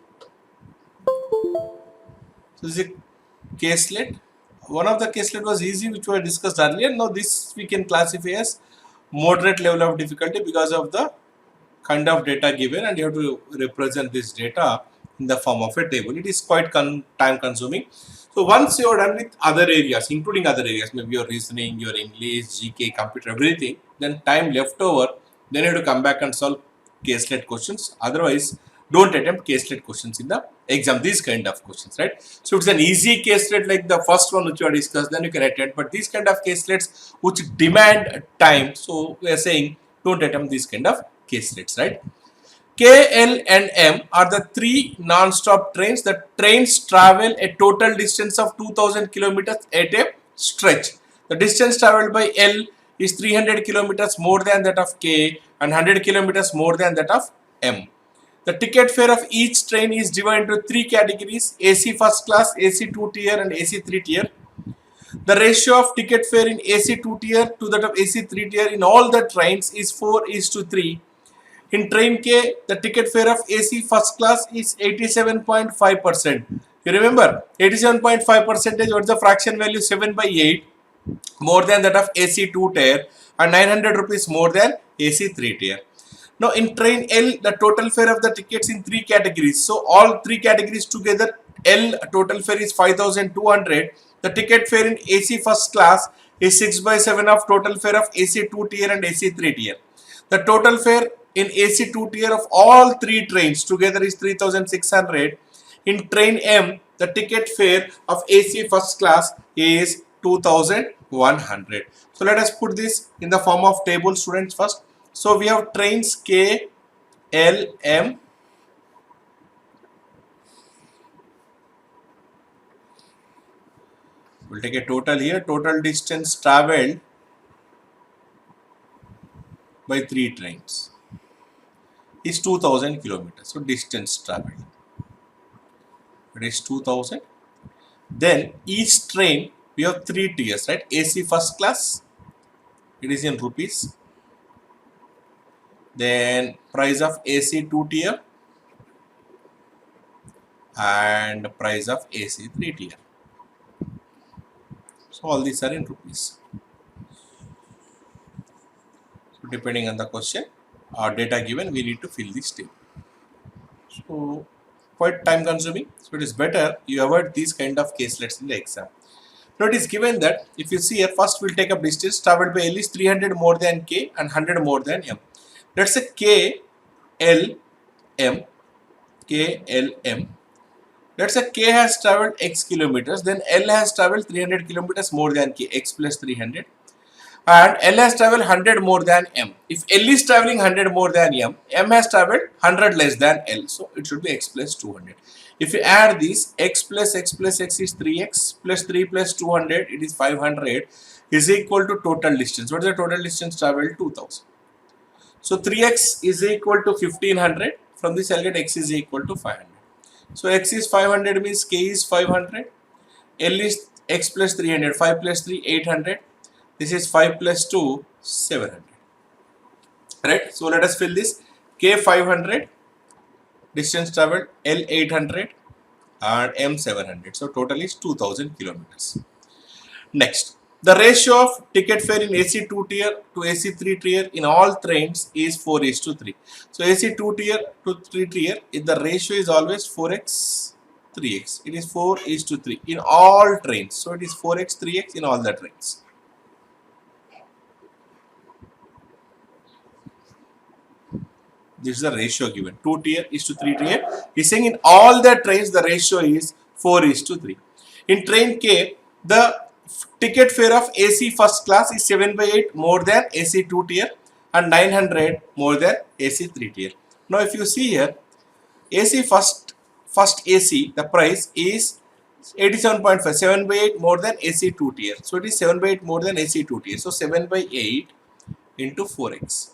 So this is a caselet. One of the caselet was easy, which we discussed earlier. Now this we can classify as moderate level of difficulty because of the kind of data given, and you have to represent this data in the form of a table. It is quite time consuming. So once you are done with other areas, including other areas, maybe your reasoning, your English, GK, computer, everything, then time left over, then you have to come back and solve caselet questions. Otherwise, don't attempt caselet questions in the exam, these kind of questions, right? So it's an easy caselet like the first one which you have discussed, then you can attempt. But these kind of caselets which demand time, so we are saying don't attempt these kind of caselets, right? K, L and M are the three non-stop trains. The trains travel a total distance of 2000 kilometers at a stretch. The distance traveled by L is 300 kilometers more than that of K and 100 kilometers more than that of M. The ticket fare of each train is divided into three categories: AC first class, AC 2 tier and AC 3 tier. The ratio of ticket fare in AC 2 tier to that of AC 3 tier in all the trains is 4:3. In train K, the ticket fare of AC first class is 87.5%. You remember 87.5%, what is the fraction value? 7 by 8 more than that of AC 2 tier and 900 rupees more than AC 3 tier. Now in train L, the total fare of the tickets in three categories. So all three categories together, L total fare is 5200. The ticket fare in AC first class is 6 by 7 of total fare of AC 2 tier and AC 3 tier. The total fare in AC 2 tier of all three trains together is 3600. In train M, the ticket fare of AC first class is 2100. So let us put this in the form of table, students, first. So we have trains K, L, M. We'll take a total here. Total distance traveled by three trains is 2000 kilometers. So distance traveled, it is 2000. Then each train, we have three tiers, right? AC first class, it is in rupees. Then price of AC 2 tier and price of AC 3 tier. So all these are in rupees. So depending on the question or data given, we need to fill this table. So quite time consuming. So it is better you avoid these kind of caselets in the exam. Now it is given that if you see here, first we'll take up distance traveled by L is 300 more than K and 100 more than M. Let's say K, L, M, K, L, M. Let's say K has traveled X kilometers, then L has traveled 300 kilometers more than K, X plus 300. And L has traveled 100 more than M. If L is traveling 100 more than M, M has traveled 100 less than L. So it should be X plus 200. If you add these, X plus X plus X is 3X plus 3 plus 200, it is 500, is equal to total distance. What is the total distance traveled? 2000. So 3X is equal to 1500. From this I'll get X is equal to 500. So X is 500 means K is 500. L is X plus 300. 5 plus 3, 800. This is 5 plus 2, 700. Right? So let us fill this. K 500, distance traveled, L 800 and M 700. So total is 2000 kilometers. Next, the ratio of ticket fare in AC 2 tier to AC 3 tier in all trains is 4:3. So AC 2 tier to 3 tier, the ratio is always 4x, 3x. It is 4:3 in all trains. So it is 4x, 3x in all the trains. This is the ratio given. 2 tier is to 3 tier. He's saying in all the trains the ratio is 4:3. In train K, the ticket fare of AC first class is 7/8 more than AC 2 tier and 900 more than AC 3 tier. Now if you see here, AC first AC, the price is 87.5, 7/8 more than AC 2 tier. So it is 7/8 more than AC 2 tier. So 7/8 into 4x.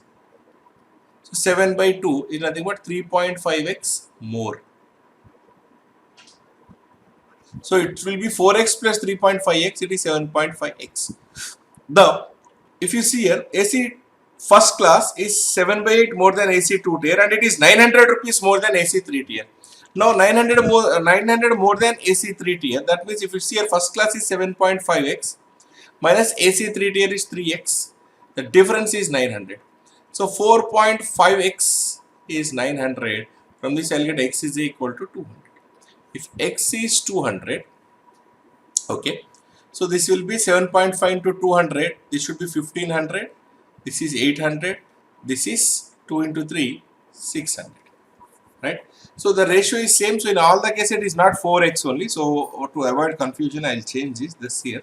7/2 is nothing but 3.5x more. So it will be 4x plus 3.5x, it is 7.5x. If you see here, AC first class is 7/8 more than AC 2 tier and it is 900 rupees more than AC 3 tier. Now 900 more than AC 3 tier, that means if you see here, first class is 7.5x minus AC 3 tier is 3x, the difference is 900. So 4.5x is 900. From this I'll get x is equal to 200. If x is 200, okay, so this will be 7.5 into 200. This should be 1500. This is 800. This is 2 into 3, 600. Right? So the ratio is same. So in all the cases it is not 4x only. So to avoid confusion, I'll change this here.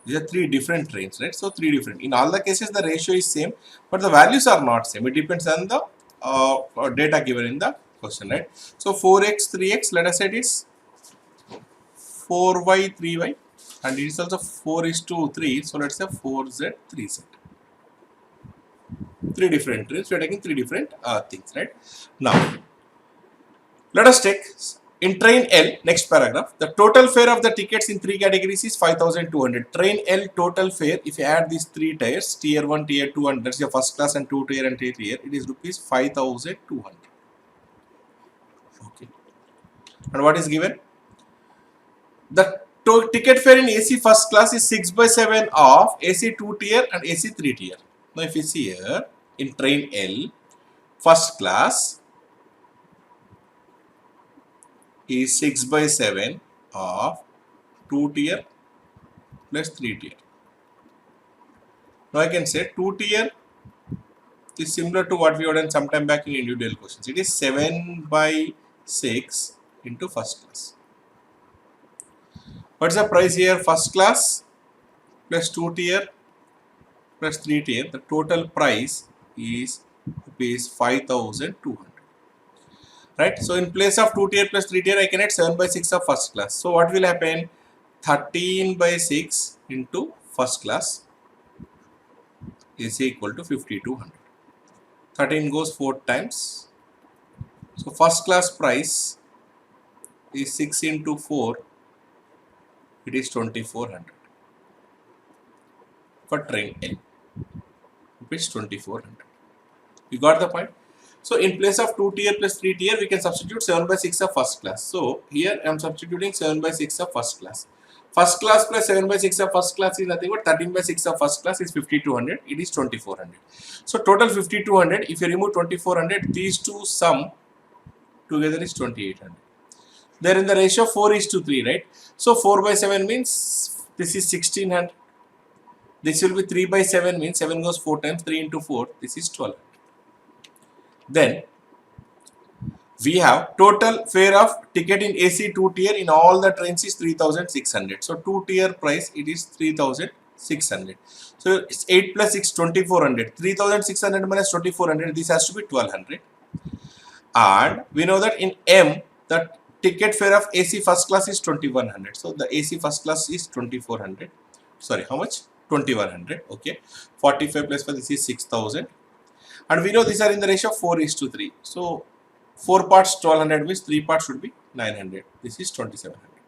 These are 3 different trains, right? So 3 different. In all the cases, the ratio is same, but the values are not same. It depends on the data given in the question, right? So 4x, 3x, let us say it is 4y, 3y, and it is also 4:3. So let's say 4z, 3z. 3 different trains. We are taking 3 different things, right? Now, let us take. In train L, next paragraph, the total fare of the tickets in 3 categories is 5,200. Train L total fare, if you add these 3 tiers, tier 1, tier 2, and that's your first class and 2 tier and 3 tier, it is rupees 5,200. Okay. And what is given? The ticket fare in AC first class is 6/7 of AC 2 tier and AC 3 tier. Now, if you see here, in train L, first class is 6/7 of 2 tier plus 3 tier. Now I can say 2 tier is similar to what we had done sometime back in individual questions. It is 7/6 into first class. What's the price here? First class plus 2 tier plus 3 tier. The total price is rupees 5,200. Right? So in place of 2 tier plus 3 tier, I can add 7/6 of first class. So what will happen? 13/6 into first class is equal to 5,200. 13 goes 4 times. So first class price is 6 into 4. It is 2,400 for train L. It is 2,400. You got the point? So in place of 2 tier plus 3 tier, we can substitute 7/6 of first class. So here I am substituting 7/6 of first class. First class plus 7/6 of first class is nothing but 13/6 of first class is 5,200. It is 2,400. So total 5,200. If you remove 2,400, these two sum together is 2,800. They are in the ratio 4:3, right? So 4/7 means this is 1,600. This will be 3/7 means 7 goes 4 times, 3 into 4. This is 1200. Then we have total fare of ticket in AC 2 tier in all the trains is 3600. So 2 tier price it is 3600. So it's 8 plus 6 2400. 3600 minus 2400, this has to be 1200. And we know that in M the ticket fare of AC first class is 2100. So the AC first class is 2400. Sorry, how much? 2100. Okay, 45 plus 5, this is 6000. And we know these are in the ratio of 4:3. So 4 parts 1200 means 3 parts should be 900. This is 2700.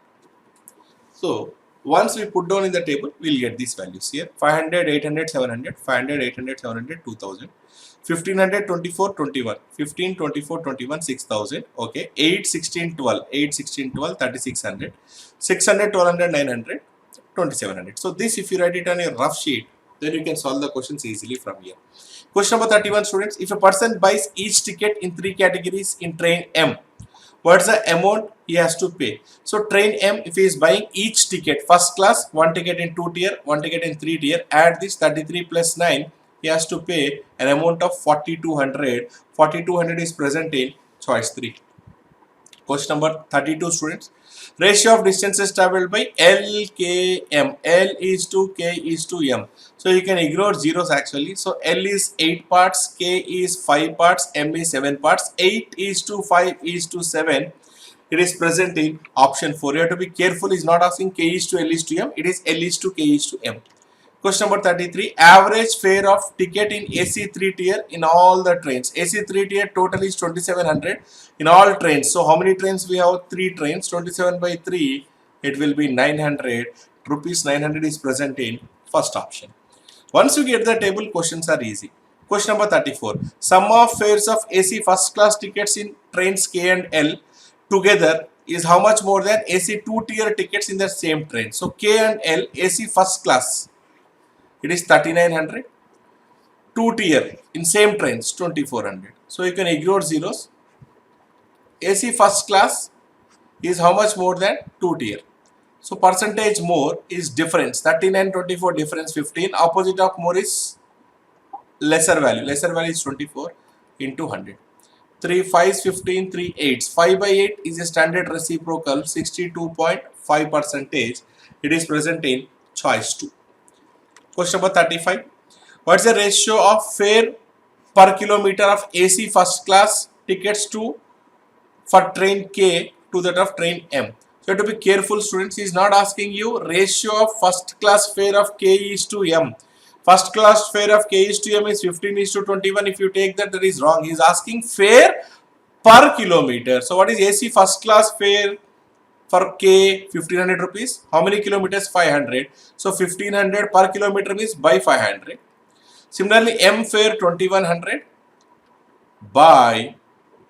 So once we put down in the table, we'll get these values here: 500, 800, 700, 500, 800, 700, 2000, 1500, 24, 21, 15, 24, 21, 6000. Okay, 8, 16, 12, 8, 16, 12, 3600, 600, 1200, 900, 2700. So this, if you write it on a rough sheet, then you can solve the questions easily from here. Question number 31, students. If a person buys each ticket in 3 categories in train M, what's the amount he has to pay? So train M, if he is buying each ticket, first class, 1 ticket in 2 tier, 1 ticket in 3 tier, add this 33 plus 9, he has to pay an amount of 4200. 4200 is present in choice 3. Question number 32, students. Ratio of distances traveled by LKM. L is to K is to M. So you can ignore zeros actually. So L is 8 parts, K is 5 parts, M is 7 parts. 8 is to 5 is to 7. It is present in option 4. You have to be careful. It's not asking K is to L is to M. It is L is to K is to M. Question number 33. Average fare of ticket in AC 3 tier in all the trains. AC 3 tier total is 2700 in all trains. So how many trains we have? 3 trains. 27 by 3, it will be 900. Rupees 900 is present in first option. Once you get the table, questions are easy. Question number 34. Sum of fares of AC first class tickets in trains K and L together is how much more than AC 2 tier tickets in the same train? So K and L, AC first class, it is 3900. 2 tier in same trains 2400. So you can ignore zeros. AC first class is how much more than 2 tier? So percentage more is difference. 39, 24, difference 15. Opposite of more is lesser value. Lesser value is 24 into 100. 3 5s 15, 3 8s. 5 by 8 is a standard reciprocal, 62.5 percentage. It is present in choice 2. Question number 35. What is the ratio of fare per kilometer of AC first class tickets to for train K to that of train M? So you have to be careful, students. He is not asking you ratio of first class fare of K is to M. First class fare of K is to M is 15 is to 21. If you take that, that is wrong. He is asking fare per kilometer. So what is AC first class fare for K? 1500 rupees. How many kilometers? 500. So 1500 per kilometer means by 500. Similarly, M fare 2100 by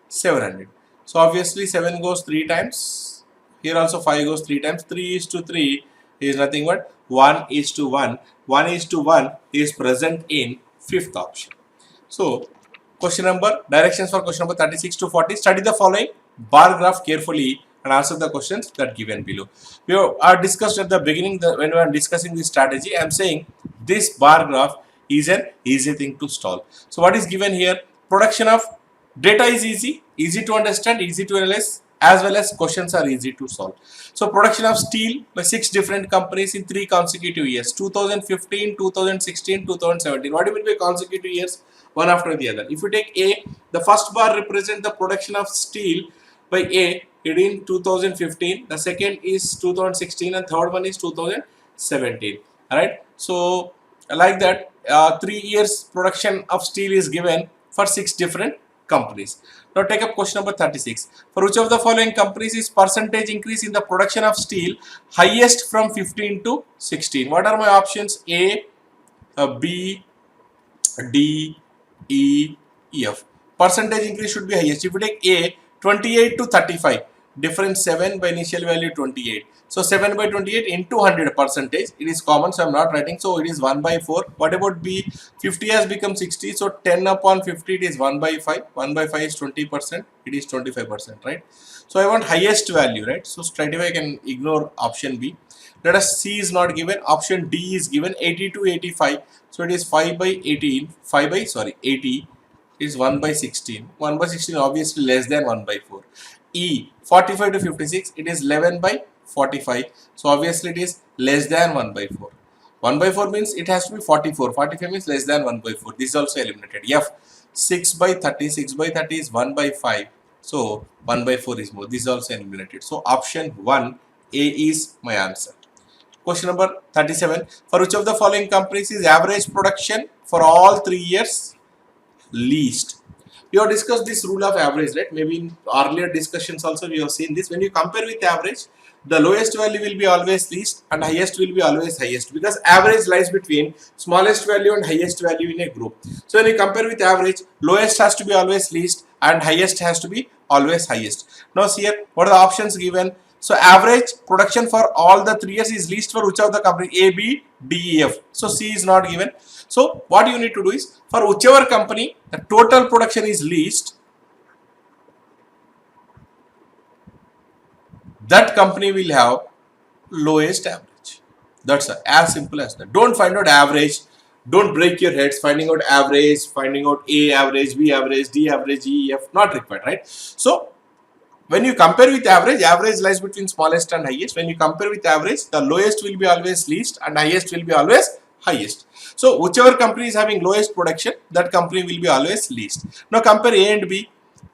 700. So obviously 7 goes 3 times. Here also 5 goes 3 times. 3 is to 3 is nothing but 1 is to 1. 1 is to 1 is present in fifth option. So question number, directions for question number 36 to 40. Study the following bar graph carefully and answer the questions that given below. We are discussed at the beginning when we are discussing this strategy. I am saying this bar graph is an easy thing to solve. So what is given here? Production of data is easy to understand, easy to analyze, as well as questions are easy to solve. So production of steel by 6 different companies in 3 consecutive years: 2015, 2016, 2017. What do you mean by consecutive years? One after the other. If you take A, the first bar represents the production of steel by A, it in 2015, the second is 2016, and third one is 2017. Alright, so like that, 3 years production of steel is given for 6 different companies. Now take up question number 36. For which of the following companies is percentage increase in the production of steel highest from 15 to 16? What are my options? A, B, D, E, F. Percentage increase should be highest. If you take A, 28 to 35, difference 7 by initial value 28. So 7 by 28 into 100 percentage. It is common, so I am not writing. So it is 1 by 4. What about B? 50 has become 60. So 10 upon 50, it is 1 by 5. 1 by 5 is 20%. It is 25%, right? So I want highest value, right? So straight away I can ignore option B. Let us C is not given. Option D is given, 80 to 85. So it is 5 by 18. 5 by 80 is 1 by 16. 1 by 16 obviously less than 1 by 4. E 45 to 56, it is 11 by 45. So obviously it is less than 1 by 4. 1 by 4 means it has to be 44. 45 means less than 1 by 4. This is also eliminated. F 6 by 30. 6 by 30 is 1 by 5. So 1 by 4 is more. This is also eliminated. So option 1 A is my answer. Question number 37. For which of the following companies is average production for all 3 years least? We have discussed this rule of average, right? Maybe in earlier discussions also we have seen this. When you compare with average, the lowest value will be always least and highest will be always highest, because average lies between smallest value and highest value in a group. So when you compare with average, lowest has to be always least and highest has to be always highest. Now see here, what are the options given? So average production for all the 3 years is least for which of the company? A, B, D, E, F. So C is not given. So what you need to do is, for whichever company the total production is least, that company will have lowest average. That's as simple as that. Don't find out average. Don't break your heads finding out average, finding out A average, B average, D average, E, F. Not required, right? So when you compare with average, average lies between smallest and highest. When you compare with average, the lowest will be always least and highest will be always highest. So whichever company is having lowest production, that company will be always least. Now compare A and B.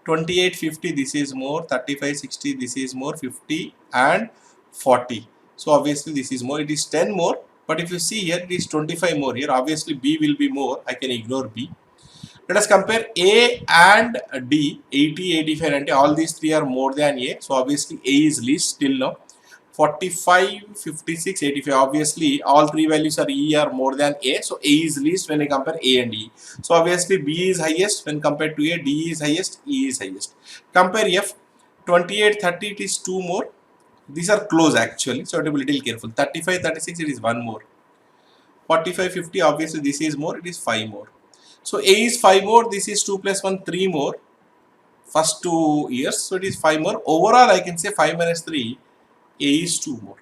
28, 50, this is more. 35, 60, this is more. 50 and 40. So obviously this is more. It is 10 more. But if you see here, it is 25 more here. Obviously B will be more. I can ignore B. Let us compare A and D. 80, 85, and all these three are more than A. So obviously A is least till now. 45, 56, 85. Obviously all three values are E are more than A. So A is least when I compare A and E. So obviously B is highest when compared to A. D is highest. E is highest. Compare F. 28, 30, it is 2 more. These are close actually. So I have to be little careful. 35, 36, it is 1 more. 45, 50, obviously this is more. It is 5 more. So A is 5 more, this is 2 plus 1, 3 more, first 2 years, so it is 5 more. Overall, I can say 5 minus 3, A is 2 more.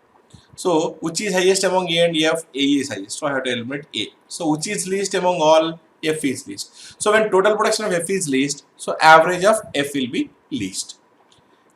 So, which is highest among A and F? A is highest, so I have to eliminate A. So, which is least among all? F is least. So, when total production of F is least, so average of F will be least.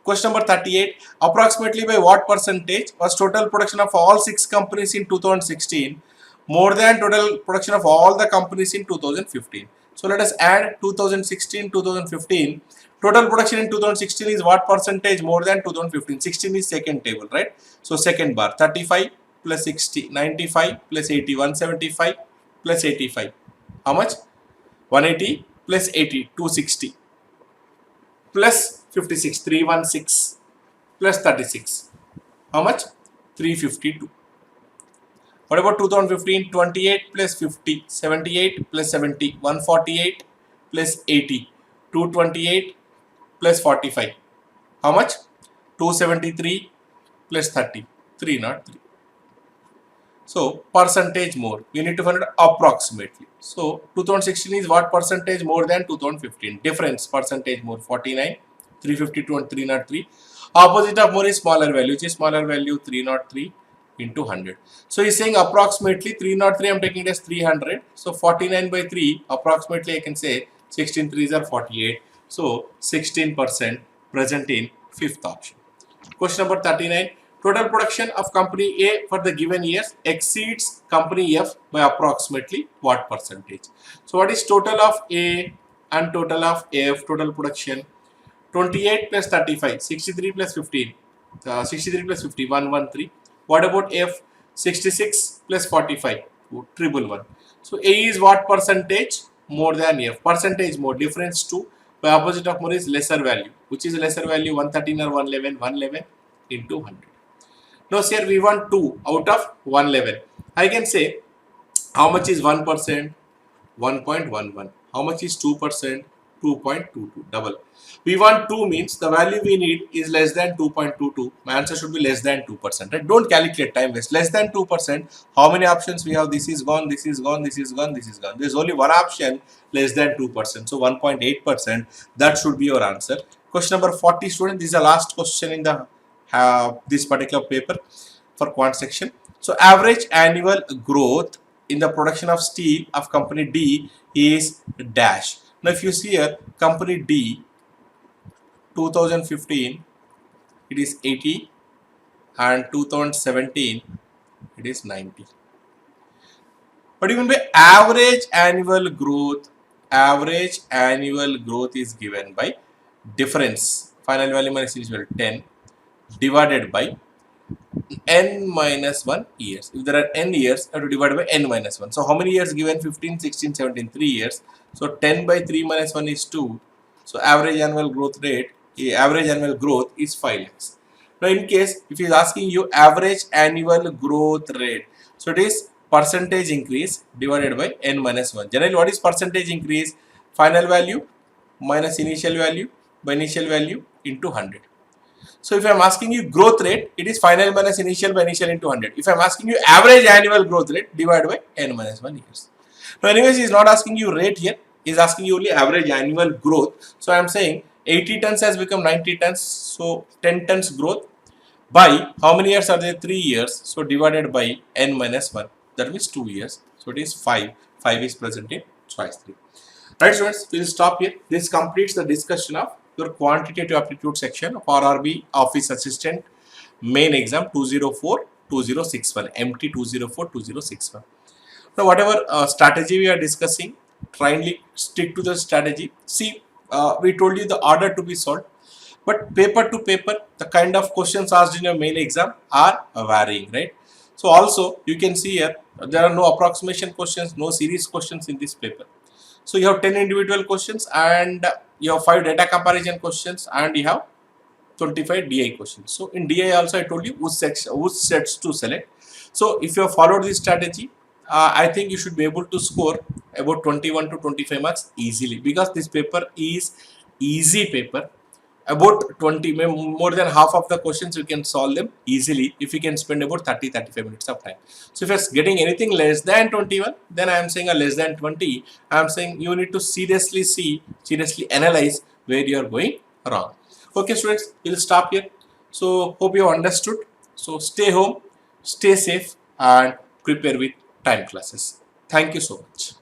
Question number 38, approximately by what percentage was total production of all 6 companies in 2016 more than total production of all the companies in 2015. So let us add 2016, 2015. Total production in 2016 is what percentage more than 2015? 16 is second table, right? So second bar, 35 plus 60, 95 plus 80, 175 plus 85. How much? 180 plus 80, 260 plus 56, 316 plus 36. How much? 352. What about 2015? 28 plus 50, 78 plus 70, 148 plus 80, 228 plus 45. How much? 273 plus 30, 303. So, percentage more. We need to find it approximately. So, 2016 is what percentage more than 2015? Difference percentage more, 49, 352 and 303. Opposite of more is smaller value, which is smaller value 303 into 100. So, he is saying approximately 303, I am taking it as 300. So, 49 by 3, approximately I can say 16 3s are 48. So, 16% present in fifth option. Question number 39. Total production of company A for the given years exceeds company F by approximately what percentage? So, what is total of A and total of F? Total production 28 plus 35, 63 plus 15, 63 plus 50, 113. What about F? 66 plus 45, 111. So, A is what percentage? More than F. Percentage more, difference 2. By opposite of more is lesser value. Which is lesser value? 113 or 111? 111 into 100. Now, here we want 2 out of 111. I can say how much is 1%? 1.11. How much is 2%? 2.22. Double. We want 2 means the value we need is less than 2.22. My answer should be less than 2%. Right? Don't calculate, time waste. Less than 2%. How many options we have? This is gone, this is gone, this is gone, this is gone. There is only one option less than 2%. So 1.8%. That should be your answer. Question number 40, students. This is the last question in the this particular paper for quant section. So average annual growth in the production of steel of company D is dash. Now if you see here, company D, 2015, it is 80, and 2017, it is 90. What do you mean by average annual growth? Average annual growth is given by difference. Final value minus initial 10 divided by n minus 1 years. If there are n years, I have to divide by n minus 1. So how many years given? 15, 16, 17, 3 years. So 10 by 3 minus 1 is 2. So average annual growth rate, average annual growth is 5 lakhs. Now in case, if he is asking you average annual growth rate, so it is percentage increase divided by n minus 1. Generally, what is percentage increase? Final value minus initial value by initial value into 100. So if I am asking you growth rate, it is final minus initial by initial into 100. If I am asking you average annual growth rate, divided by n minus 1 years. Now anyways, he is not asking you rate here. He is asking you only average annual growth. So I am saying 80 tons has become 90 tons. So 10 tons growth by how many years are there? 3 years. So divided by n minus 1. That means 2 years. So it is 5. 5 is present in choice 3. Right students, we will stop here. This completes the discussion of your quantitative aptitude section of RRB Office Assistant main exam 204-2061, MT 204-2061. Now whatever strategy we are discussing, kindly stick to the strategy. See, we told you the order to be solved, but paper to paper, the kind of questions asked in your main exam are varying, right? So also you can see here, there are no approximation questions, no series questions in this paper. So you have 10 individual questions, and you have 5 data comparison questions, and you have 25 DI questions. So in DI also I told you which sets to select. So if you have followed this strategy, I think you should be able to score about 21 to 25 marks easily, because this paper is easy paper. About 20, more than half of the questions you can solve them easily if you can spend about 30-35 minutes of time. So if you're getting anything less than 21, then I am saying a less than 20. I am saying you need to seriously analyze where you are going wrong. Okay students, we'll stop here. So hope you have understood. So stay home, stay safe, and prepare with time classes. Thank you so much.